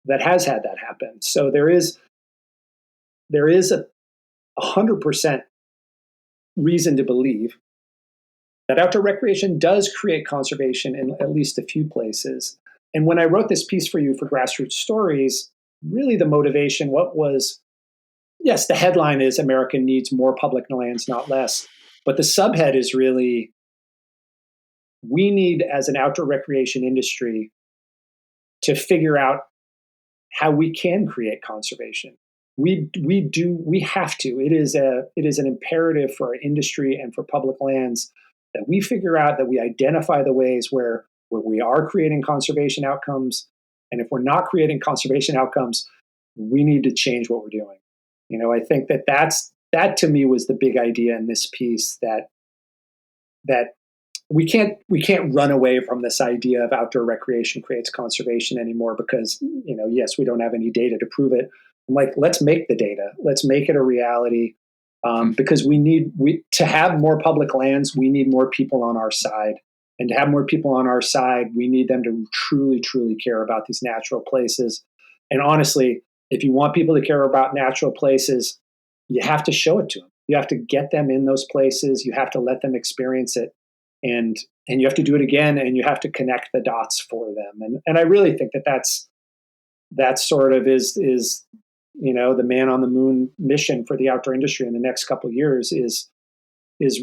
that has had that happen. So there is a 100% reason to believe that outdoor recreation does create conservation in at least a few places. And when I wrote this piece for you for Grassroots Stories, really the motivation, yes, the headline is "America needs more public lands, not less." But the subhead is really, we need, as an outdoor recreation industry, to figure out how we can create conservation. We have to. It is an imperative for our industry and for public lands that we figure out, that we identify the ways where we are creating conservation outcomes, and if we're not creating conservation outcomes, we need to change what we're doing. I think that to me was the big idea in this piece, that we can't run away from this idea of outdoor recreation creates conservation anymore, because yes, we don't have any data to prove it. I'm like, let's make the data, let's make it a reality, because to have more public lands, we need more people on our side, and to have more people on our side, we need them to truly care about these natural places. And honestly, if you want people to care about natural places, you have to show it to them. You have to get them in those places. You have to let them experience it. And you have to do it again, and you have to connect the dots for them. And I really think that sort of is the man on the moon mission for the outdoor industry in the next couple of years is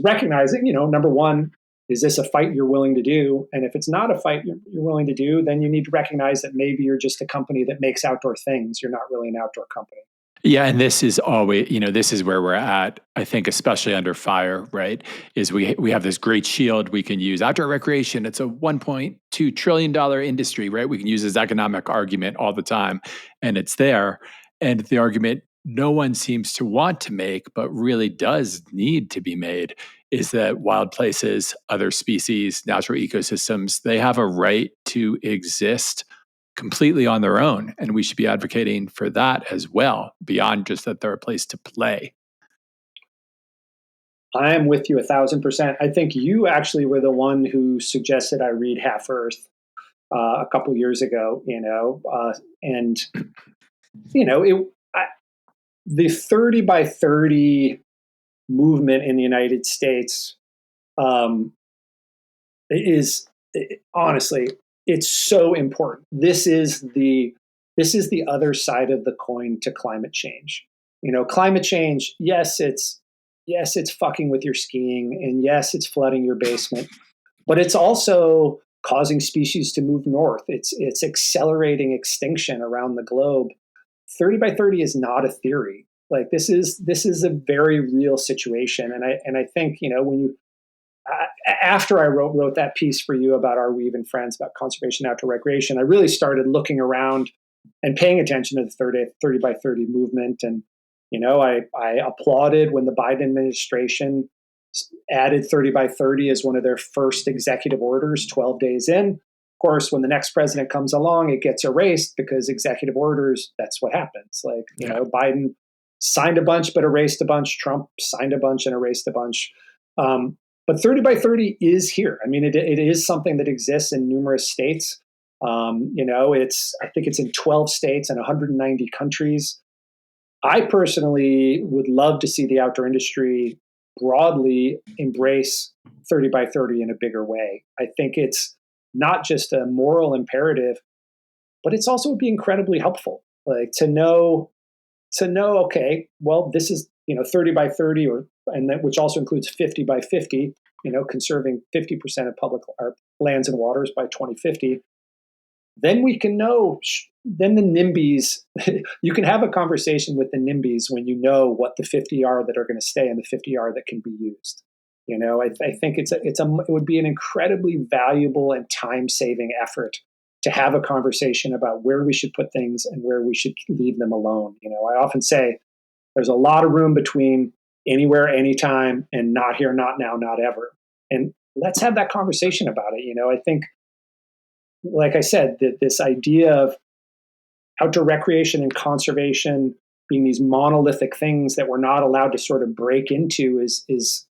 recognizing, number one, is this a fight you're willing to do? And if it's not a fight you're willing to do, then you need to recognize that maybe you're just a company that makes outdoor things. You're not really an outdoor company. Yeah, and this is always, this is where we're at, I think, especially under fire, right? Is we have this great shield we can use. Outdoor recreation, it's a $1.2 trillion industry, right? We can use this economic argument all the time, and it's there. And the argument no one seems to want to make, but really does need to be made, is that wild places, other species, natural ecosystems, they have a right to exist completely on their own. And we should be advocating for that as well, beyond just that they're a place to play. I am with you 1,000%. I think you actually were the one who suggested I read Half Earth a couple years ago, and the 30 by 30 movement in the United States is honestly, it's so important. This is the other side of the coin to climate change. Climate change, yes, it's fucking with your skiing, and yes, it's flooding your basement, but it's also causing species to move north. It's accelerating extinction around the globe. 30 by 30 is not a theory. Like, this is a very real situation. And I think, when you after I wrote that piece for you about Are We Even Friends, about conservation outdoor recreation, I really started looking around and paying attention to the 30 by 30 movement. And, I applauded when the Biden administration added 30 by 30 as one of their first executive orders 12 days in. Of course, when the next president comes along, it gets erased, because executive orders, that's what happens. Like, Biden signed a bunch but erased a bunch. Trump signed a bunch and erased a bunch. But 30 by 30 is here. I mean, it is something that exists in numerous states. I think it's in 12 states and 190 countries. I personally would love to see the outdoor industry broadly embrace 30 by 30 in a bigger way. I think it's not just a moral imperative, but it's also would be incredibly helpful. Like, to know, okay, well, this is 30 by 30, which also includes 50 by 50, conserving 50% of public lands and waters by 2050. Then we can know, then the NIMBYs, you can have a conversation with the NIMBYs when you know what the 50 are that are going to stay and the 50 are that can be used. I think it would be an incredibly valuable and time-saving effort to have a conversation about where we should put things and where we should leave them alone. I often say there's a lot of room between anywhere, anytime, and not here, not now, not ever. And let's have that conversation about it. I think, like I said, that this idea of outdoor recreation and conservation being these monolithic things that we're not allowed to sort of break into is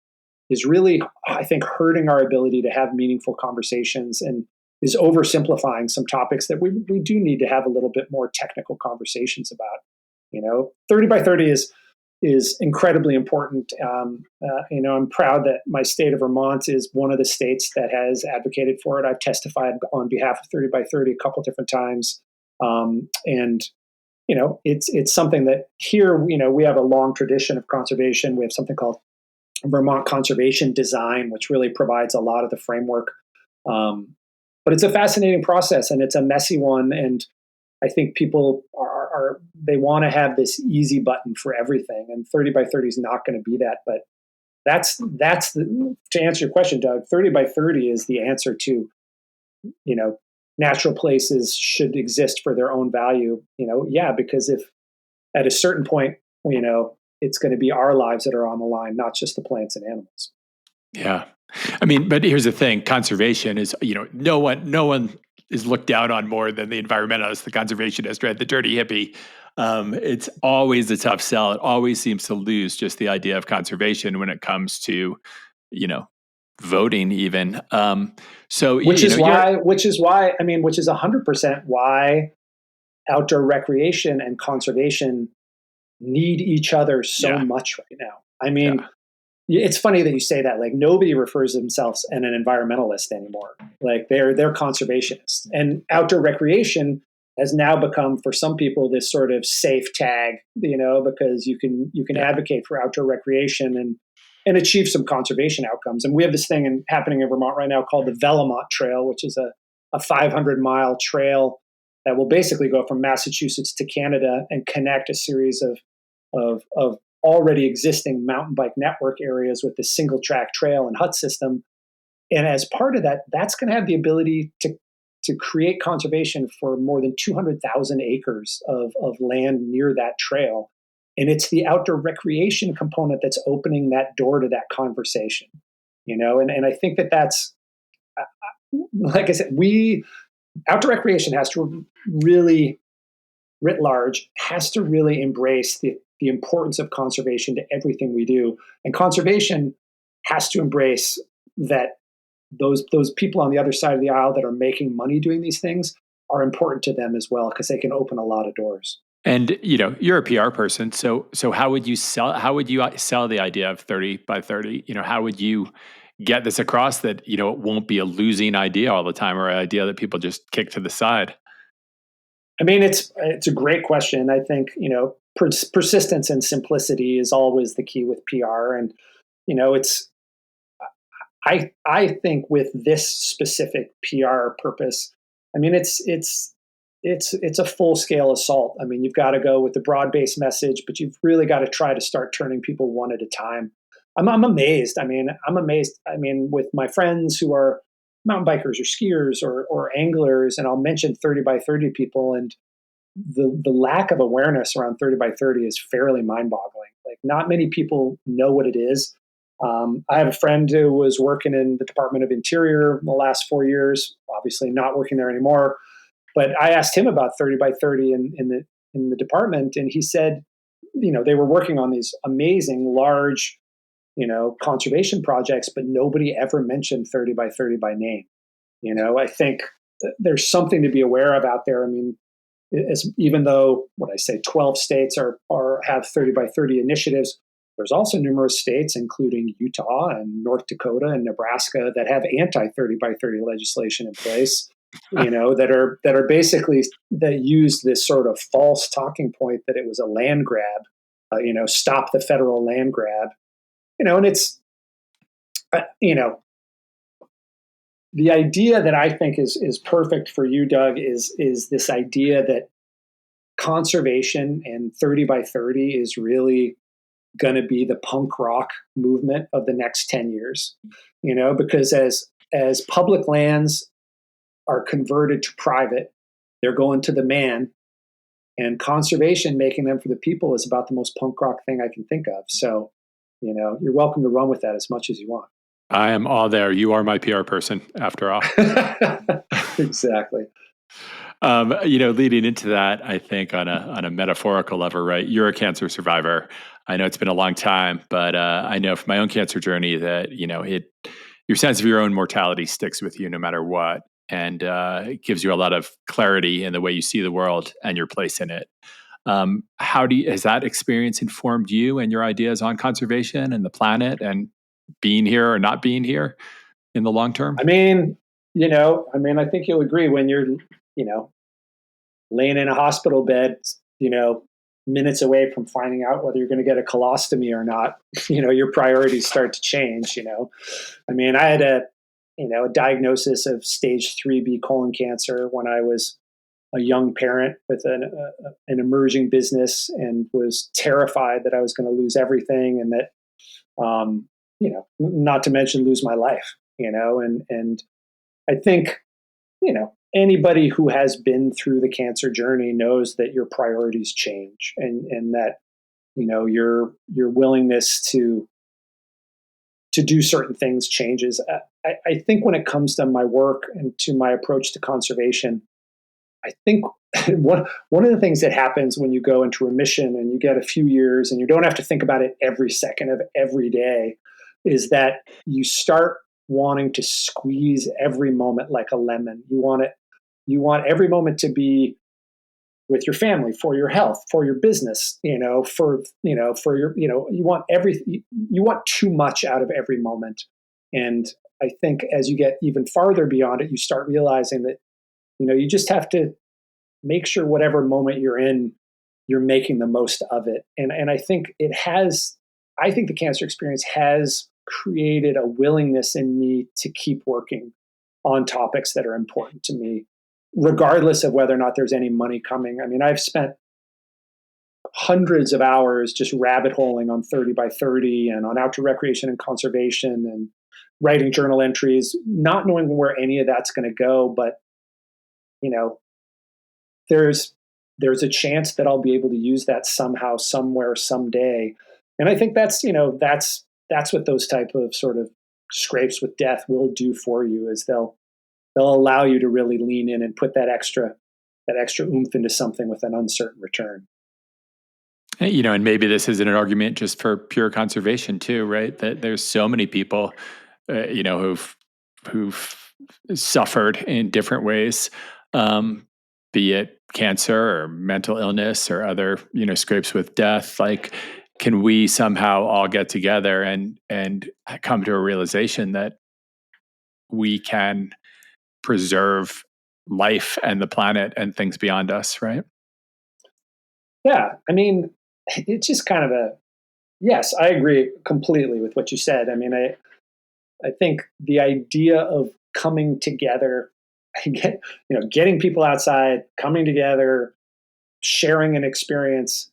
really, I think, hurting our ability to have meaningful conversations, and is oversimplifying some topics that we do need to have a little bit more technical conversations about. 30 by 30 is incredibly important. I'm proud that my state of Vermont is one of the states that has advocated for it. I've testified on behalf of 30 by 30 a couple different times. It's something that here, we have a long tradition of conservation. We have something called Vermont conservation design, which really provides a lot of the framework. But it's a fascinating process, and it's a messy one. And I think people are they want to have this easy button for everything, and 30 by 30 is not going to be that. But to answer your question, Doug. 30 by 30 is the answer to, natural places should exist for their own value. Yeah, because if at a certain point, it's going to be our lives that are on the line, not just the plants and animals. Yeah. I mean, but here's the thing, conservation is, no one is looked down on more than the environmentalist, the conservationist, right? The dirty hippie. It's always a tough sell. It always seems to lose just the idea of conservation when it comes to, voting even. Which is why, which is 100% why outdoor recreation and conservation need each other so much right now. I mean, it's funny that you say that. Like, nobody refers to themselves as an environmentalist anymore. Like, they're conservationists, and outdoor recreation has now become, for some people, this sort of safe tag. Because you can advocate for outdoor recreation and achieve some conservation outcomes. And we have this thing happening in Vermont right now called the Velemont Trail, which is a 500-mile trail that will basically go from Massachusetts to Canada and connect a series of already existing mountain bike network areas with this single track trail and hut system. And as part of that, that's going to have the ability to create conservation for more than 200,000 acres of land near that trail. And it's the outdoor recreation component that's opening that door to that conversation, and I think that's, like I said, outdoor recreation has to really, writ large, has to really embrace the importance of conservation to everything we do. And conservation has to embrace that those people on the other side of the aisle that are making money doing these things are important to them as well, because they can open a lot of doors. And you're a PR person, so how would you sell the idea of 30 by 30? How would you get this across that it won't be a losing idea all the time, or an idea that people just kick to the side? I mean, it's a great question. I think persistence and simplicity is always the key with PR, and it's I think with this specific PR purpose, I mean, it's a full scale assault. I mean, you've got to go with the broad based message, but you've really got to try to start turning people one at a time. I'm amazed. I'm amazed. With my friends who are mountain bikers or skiers or anglers, and I'll mention 30 by 30 people, and the lack of awareness around 30 by 30 is fairly mind boggling. Like, not many people know what it is. I have a friend who was working in the Department of Interior in the last 4 years, obviously not working there anymore. But I asked him about 30 by 30 in the department, and he said, they were working on these amazing large, conservation projects, but nobody ever mentioned 30 by 30 by name. I think there's something to be aware of out there. I mean, even though 12 states have 30 by 30 initiatives, there's also numerous states, including Utah and North Dakota and Nebraska, that have anti 30 by 30 legislation in place. That are basically, that use this sort of false talking point that it was a land grab. Stop the federal land grab. And it's the idea that I think is perfect for you, Doug, is this idea that conservation and 30 by 30 is really going to be the punk rock movement of the next 10 years. Because as public lands are converted to private, they're going to the man, and conservation, making them for the people, is about the most punk rock thing I can think of. So, you're welcome to run with that as much as you want. I am all there. You are my PR person, after all. Exactly. Leading into that, I think on a metaphorical level, right? You're a cancer survivor. I know it's been a long time, but I know from my own cancer journey that your sense of your own mortality sticks with you no matter what, and it gives you a lot of clarity in the way you see the world and your place in it. Has that experience informed you and your ideas on conservation and the planet and being here or not being here in the long term? I think you'll agree when you're, laying in a hospital bed, minutes away from finding out whether you're going to get a colostomy or not, your priorities start to change. I mean, I had a diagnosis of stage 3B colon cancer when I was a young parent with an emerging business, and was terrified that I was going to lose everything, and that, not to mention lose my life, and I think, anybody who has been through the cancer journey knows that your priorities change, and that, your willingness to do certain things changes. I think when it comes to my work and to my approach to conservation, I think one of the things that happens when you go into remission and you get a few years and you don't have to think about it every second of every day is that you start wanting to squeeze every moment like a lemon. You want every moment to be with your family, for your health, for your business, for your, you want too much out of every moment. And I think as you get even farther beyond it, you start realizing that, you just have to make sure whatever moment you're in, you're making the most of it. And I think I think the cancer experience has created a willingness in me to keep working on topics that are important to me, regardless of whether or not there's any money coming. I mean, I've spent hundreds of hours just rabbit holing on 30 by 30 and on outdoor recreation and conservation and writing journal entries, not knowing where any of that's going to go. But, there's a chance that I'll be able to use that somehow, somewhere, someday. And I think that's what those type of sort of scrapes with death will do for you, is they'll allow you to really lean in and put that extra oomph into something with an uncertain return. And maybe this isn't an argument just for pure conservation too, right? That there's so many people, who've suffered in different ways, be it cancer or mental illness or other, scrapes with death. Like, can we somehow all get together and come to a realization that we can preserve life and the planet and things beyond us, right? Yeah. I mean, it's just kind of yes, I agree completely with what you said. I mean, I think the idea of coming together, getting people outside, coming together, sharing an experience.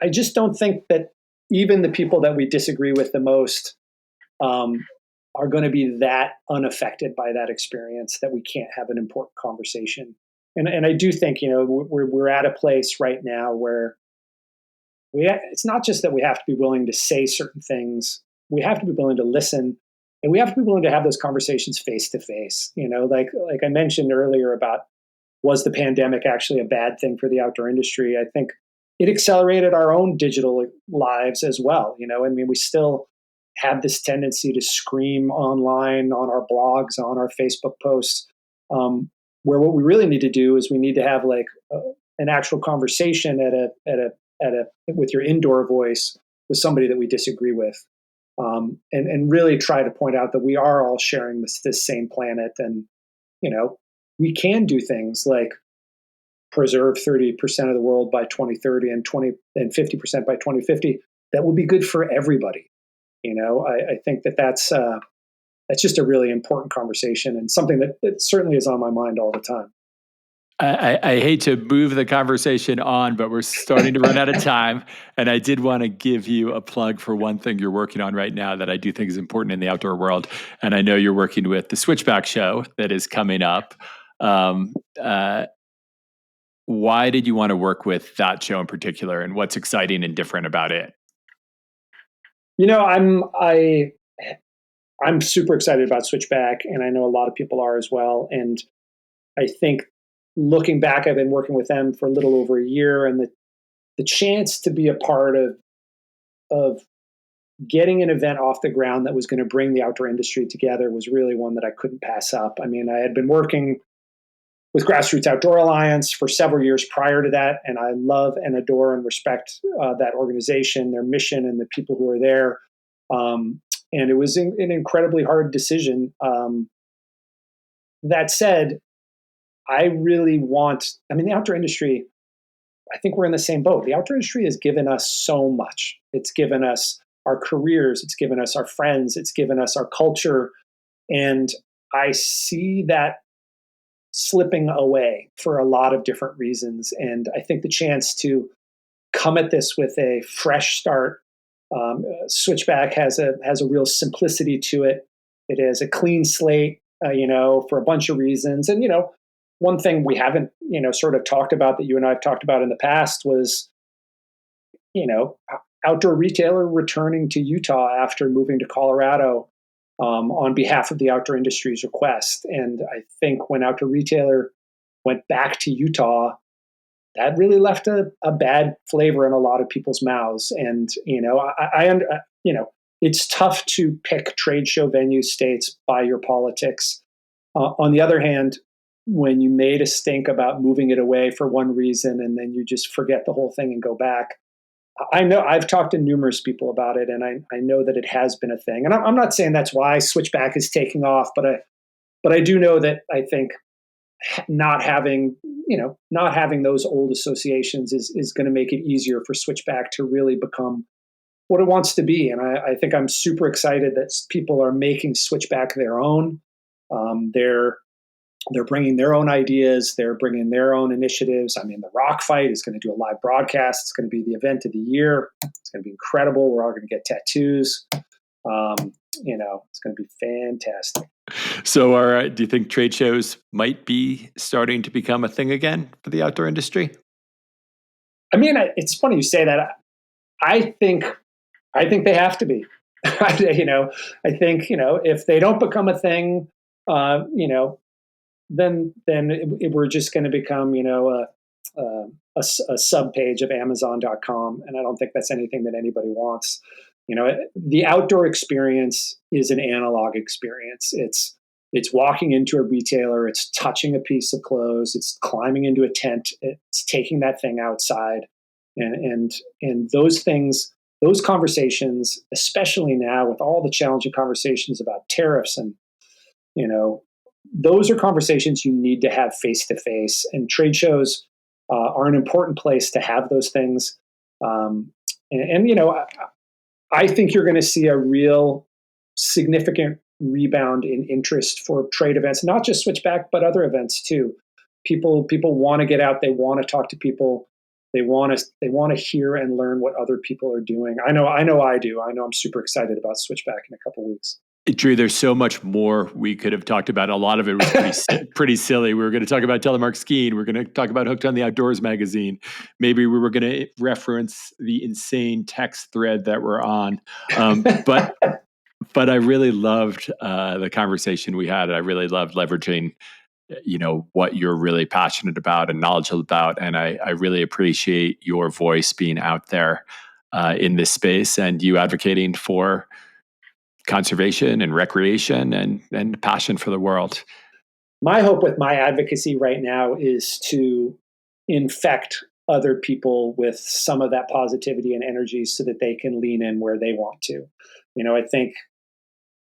I just don't think that even the people that we disagree with the most are going to be that unaffected by that experience that we can't have an important conversation. And I do think, we're at a place right now where it's not just that we have to be willing to say certain things. We have to be willing to listen, and we have to be willing to have those conversations face to face. Like I mentioned earlier about, was the pandemic actually a bad thing for the outdoor industry? I think it accelerated our own digital lives as well. I mean, we still have this tendency to scream online, on our blogs, on our Facebook posts, where what we really need to do is we need to have like an actual conversation with your indoor voice with somebody that we disagree with, and really try to point out that we are all sharing this same planet, and we can do things like preserve 30% of the world by 2030 and 50% by 2050. That will be good for everybody. I think that's just a really important conversation, and something that certainly is on my mind all the time. I hate to move the conversation on, but we're starting to run out of time. And I did want to give you a plug for one thing you're working on right now that I do think is important in the outdoor world. And I know you're working with the Switchback show that is coming up. Why did you want to work with that show in particular, and what's exciting and different about it? I'm super excited about Switchback, and I know a lot of people are as well. And I think, looking back, I've been working with them for a little over a year, and the chance to be a part of getting an event off the ground that was going to bring the outdoor industry together was really one that I couldn't pass up. I mean, I had been working with Grassroots Outdoor Alliance for several years prior to that, and I love and adore and respect that organization, their mission, and the people who are there. And it was an incredibly hard decision. That said, the outdoor industry, I think we're in the same boat. The outdoor industry has given us so much. It's given us our careers, it's given us our friends, it's given us our culture. And I see that slipping away for a lot of different reasons. And I think the chance to come at this with a fresh start, Switchback has a real simplicity to it. It is a clean slate, for a bunch of reasons. And one thing we haven't, sort of talked about that you and I have talked about in the past was, outdoor retailer returning to Utah after moving to Colorado on behalf of the outdoor industry's request. And I think when outdoor retailer went back to Utah, that really left a bad flavor in a lot of people's mouths. And it's tough to pick trade show venue states by your politics. On the other hand, when you made a stink about moving it away for one reason and then you just forget the whole thing and go back, I know I've talked to numerous people about it, and I know that it has been a thing. And I'm not saying that's why Switchback is taking off, but I do know that I think not having those old associations is going to make it easier for Switchback to really become what it wants to be. And I think I'm super excited that people are making Switchback their own. They're bringing their own ideas. They're bringing their own initiatives. I mean, the Rock Fight is going to do a live broadcast. It's going to be the event of the year. It's going to be incredible. We're all going to get tattoos. It's going to be fantastic. So, do you think trade shows might be starting to become a thing again for the outdoor industry? I mean, it's funny you say that. I think they have to be. I think if they don't become a thing, then we're just going to become a sub page of Amazon.com, and I don't think that's anything that anybody wants. The outdoor experience is an analog experience. It's walking into a retailer, it's touching a piece of clothes, it's climbing into a tent, it's taking that thing outside, and those things, those conversations, especially now with all the challenging conversations about tariffs and those are conversations you need to have face to face, and trade shows are an important place to have those things. I think you're going to see a real significant rebound in interest for trade events, not just Switchback, but other events too. People want to get out. They want to talk to people. They want to hear and learn what other people are doing. I know I do. I know I'm super excited about Switchback in a couple of weeks. Drew, there's so much more we could have talked about. A lot of it was pretty silly. We were going to talk about telemark skiing. We're going to talk about Hooked on the Outdoors magazine. Maybe we were going to reference the insane text thread that we're on. But I really loved the conversation we had. I really loved leveraging, what you're really passionate about and knowledgeable about. And I really appreciate your voice being out there in this space and you advocating for conservation and recreation and passion for the world. My hope with my advocacy right now is to infect other people with some of that positivity and energy so that they can lean in where they want to. I think,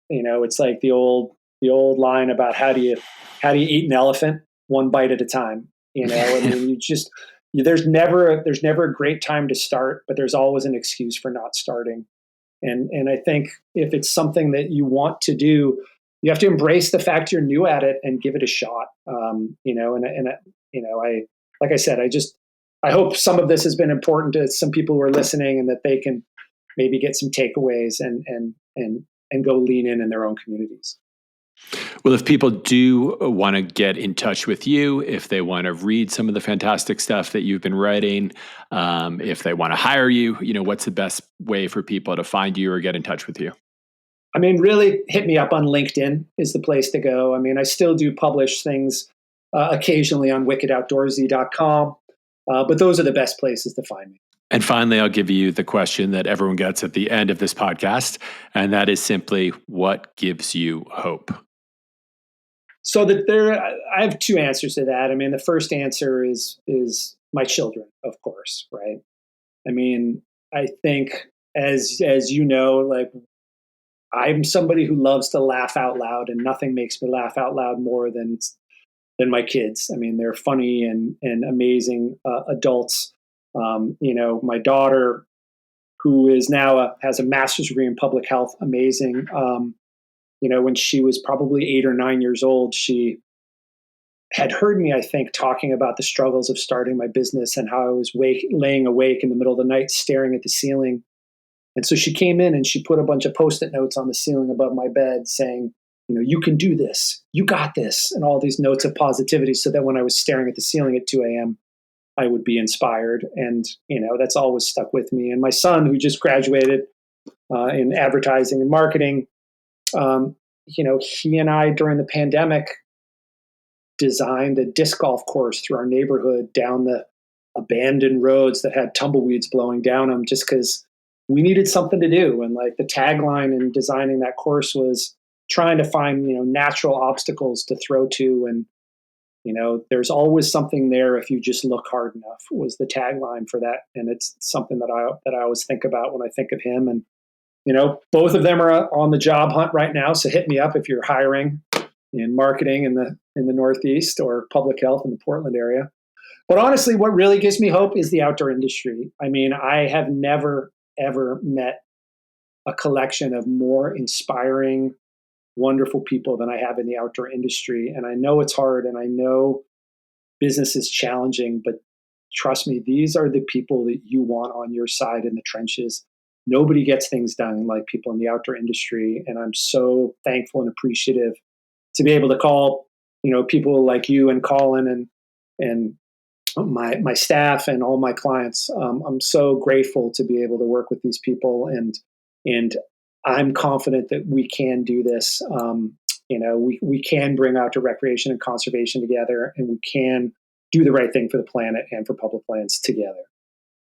it's like the old line about how do you eat an elephant one bite at a time. I mean, there's never a great time to start, but there's always an excuse for not starting. And I think if it's something that you want to do, you have to embrace the fact you're new at it and give it a shot. Like I said, I hope some of this has been important to some people who are listening and that they can maybe get some takeaways and go lean in their own communities. Well, if people do want to get in touch with you, if they want to read some of the fantastic stuff that you've been writing, if they want to hire you, what's the best way for people to find you or get in touch with you? I mean, really hit me up on LinkedIn is the place to go. I mean, I still do publish things occasionally on wickedoutdoorsy.com, but those are the best places to find me. And finally, I'll give you the question that everyone gets at the end of this podcast, and that is simply, what gives you hope? So I have two answers to that. I mean, the first answer is my children, of course, right? I mean, I think as you know, like I'm somebody who loves to laugh out loud, and nothing makes me laugh out loud more than my kids. I mean, they're funny and amazing adults. My daughter, who is now has a master's degree in public health, amazing. When she was probably 8 or 9 years old, she had heard me, I think, talking about the struggles of starting my business and how I was laying awake in the middle of the night staring at the ceiling. And so she came in and she put a bunch of Post-it notes on the ceiling above my bed saying, you can do this, you got this, and all these notes of positivity, so that when I was staring at the ceiling at 2 a.m., I would be inspired. And, that's always stuck with me. And my son, who just graduated in advertising and marketing, he and I, during the pandemic, designed a disc golf course through our neighborhood down the abandoned roads that had tumbleweeds blowing down them, just because we needed something to do. And like the tagline in designing that course was trying to find, natural obstacles to throw to. And, there's always something there if you just look hard enough, was the tagline for that. And it's something that I always think about when I think of him. And, both of them are on the job hunt right now. So hit me up if you're hiring in marketing in the Northeast or public health in the Portland area. But honestly, what really gives me hope is the outdoor industry. I mean, I have never, ever met a collection of more inspiring, wonderful people than I have in the outdoor industry. And I know it's hard, and I know business is challenging, but trust me, these are the people that you want on your side in the trenches. Nobody gets things done like people in the outdoor industry. And I'm so thankful and appreciative to be able to call, people like you and Colin and my staff and all my clients. I'm so grateful to be able to work with these people, and I'm confident that we can do this. We can bring outdoor recreation and conservation together, and we can do the right thing for the planet and for public lands together.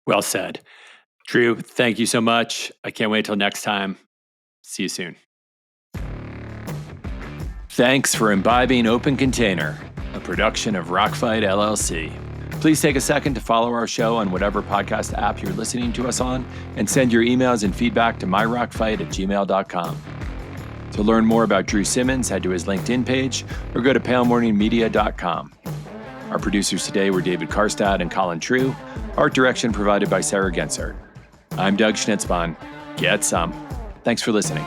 Well said. Drew, thank you so much. I can't wait till next time. See you soon. Thanks for imbibing Open Container, a production of Rockfight LLC. Please take a second to follow our show on whatever podcast app you're listening to us on, and send your emails and feedback to myrockfight@gmail.com. To learn more about Drew Simmons, head to his LinkedIn page or go to palemorningmedia.com. Our producers today were David Karstad and Colin True. Art direction provided by Sarah Gensart. I'm Doug Schnitzbahn. Get some. Thanks for listening.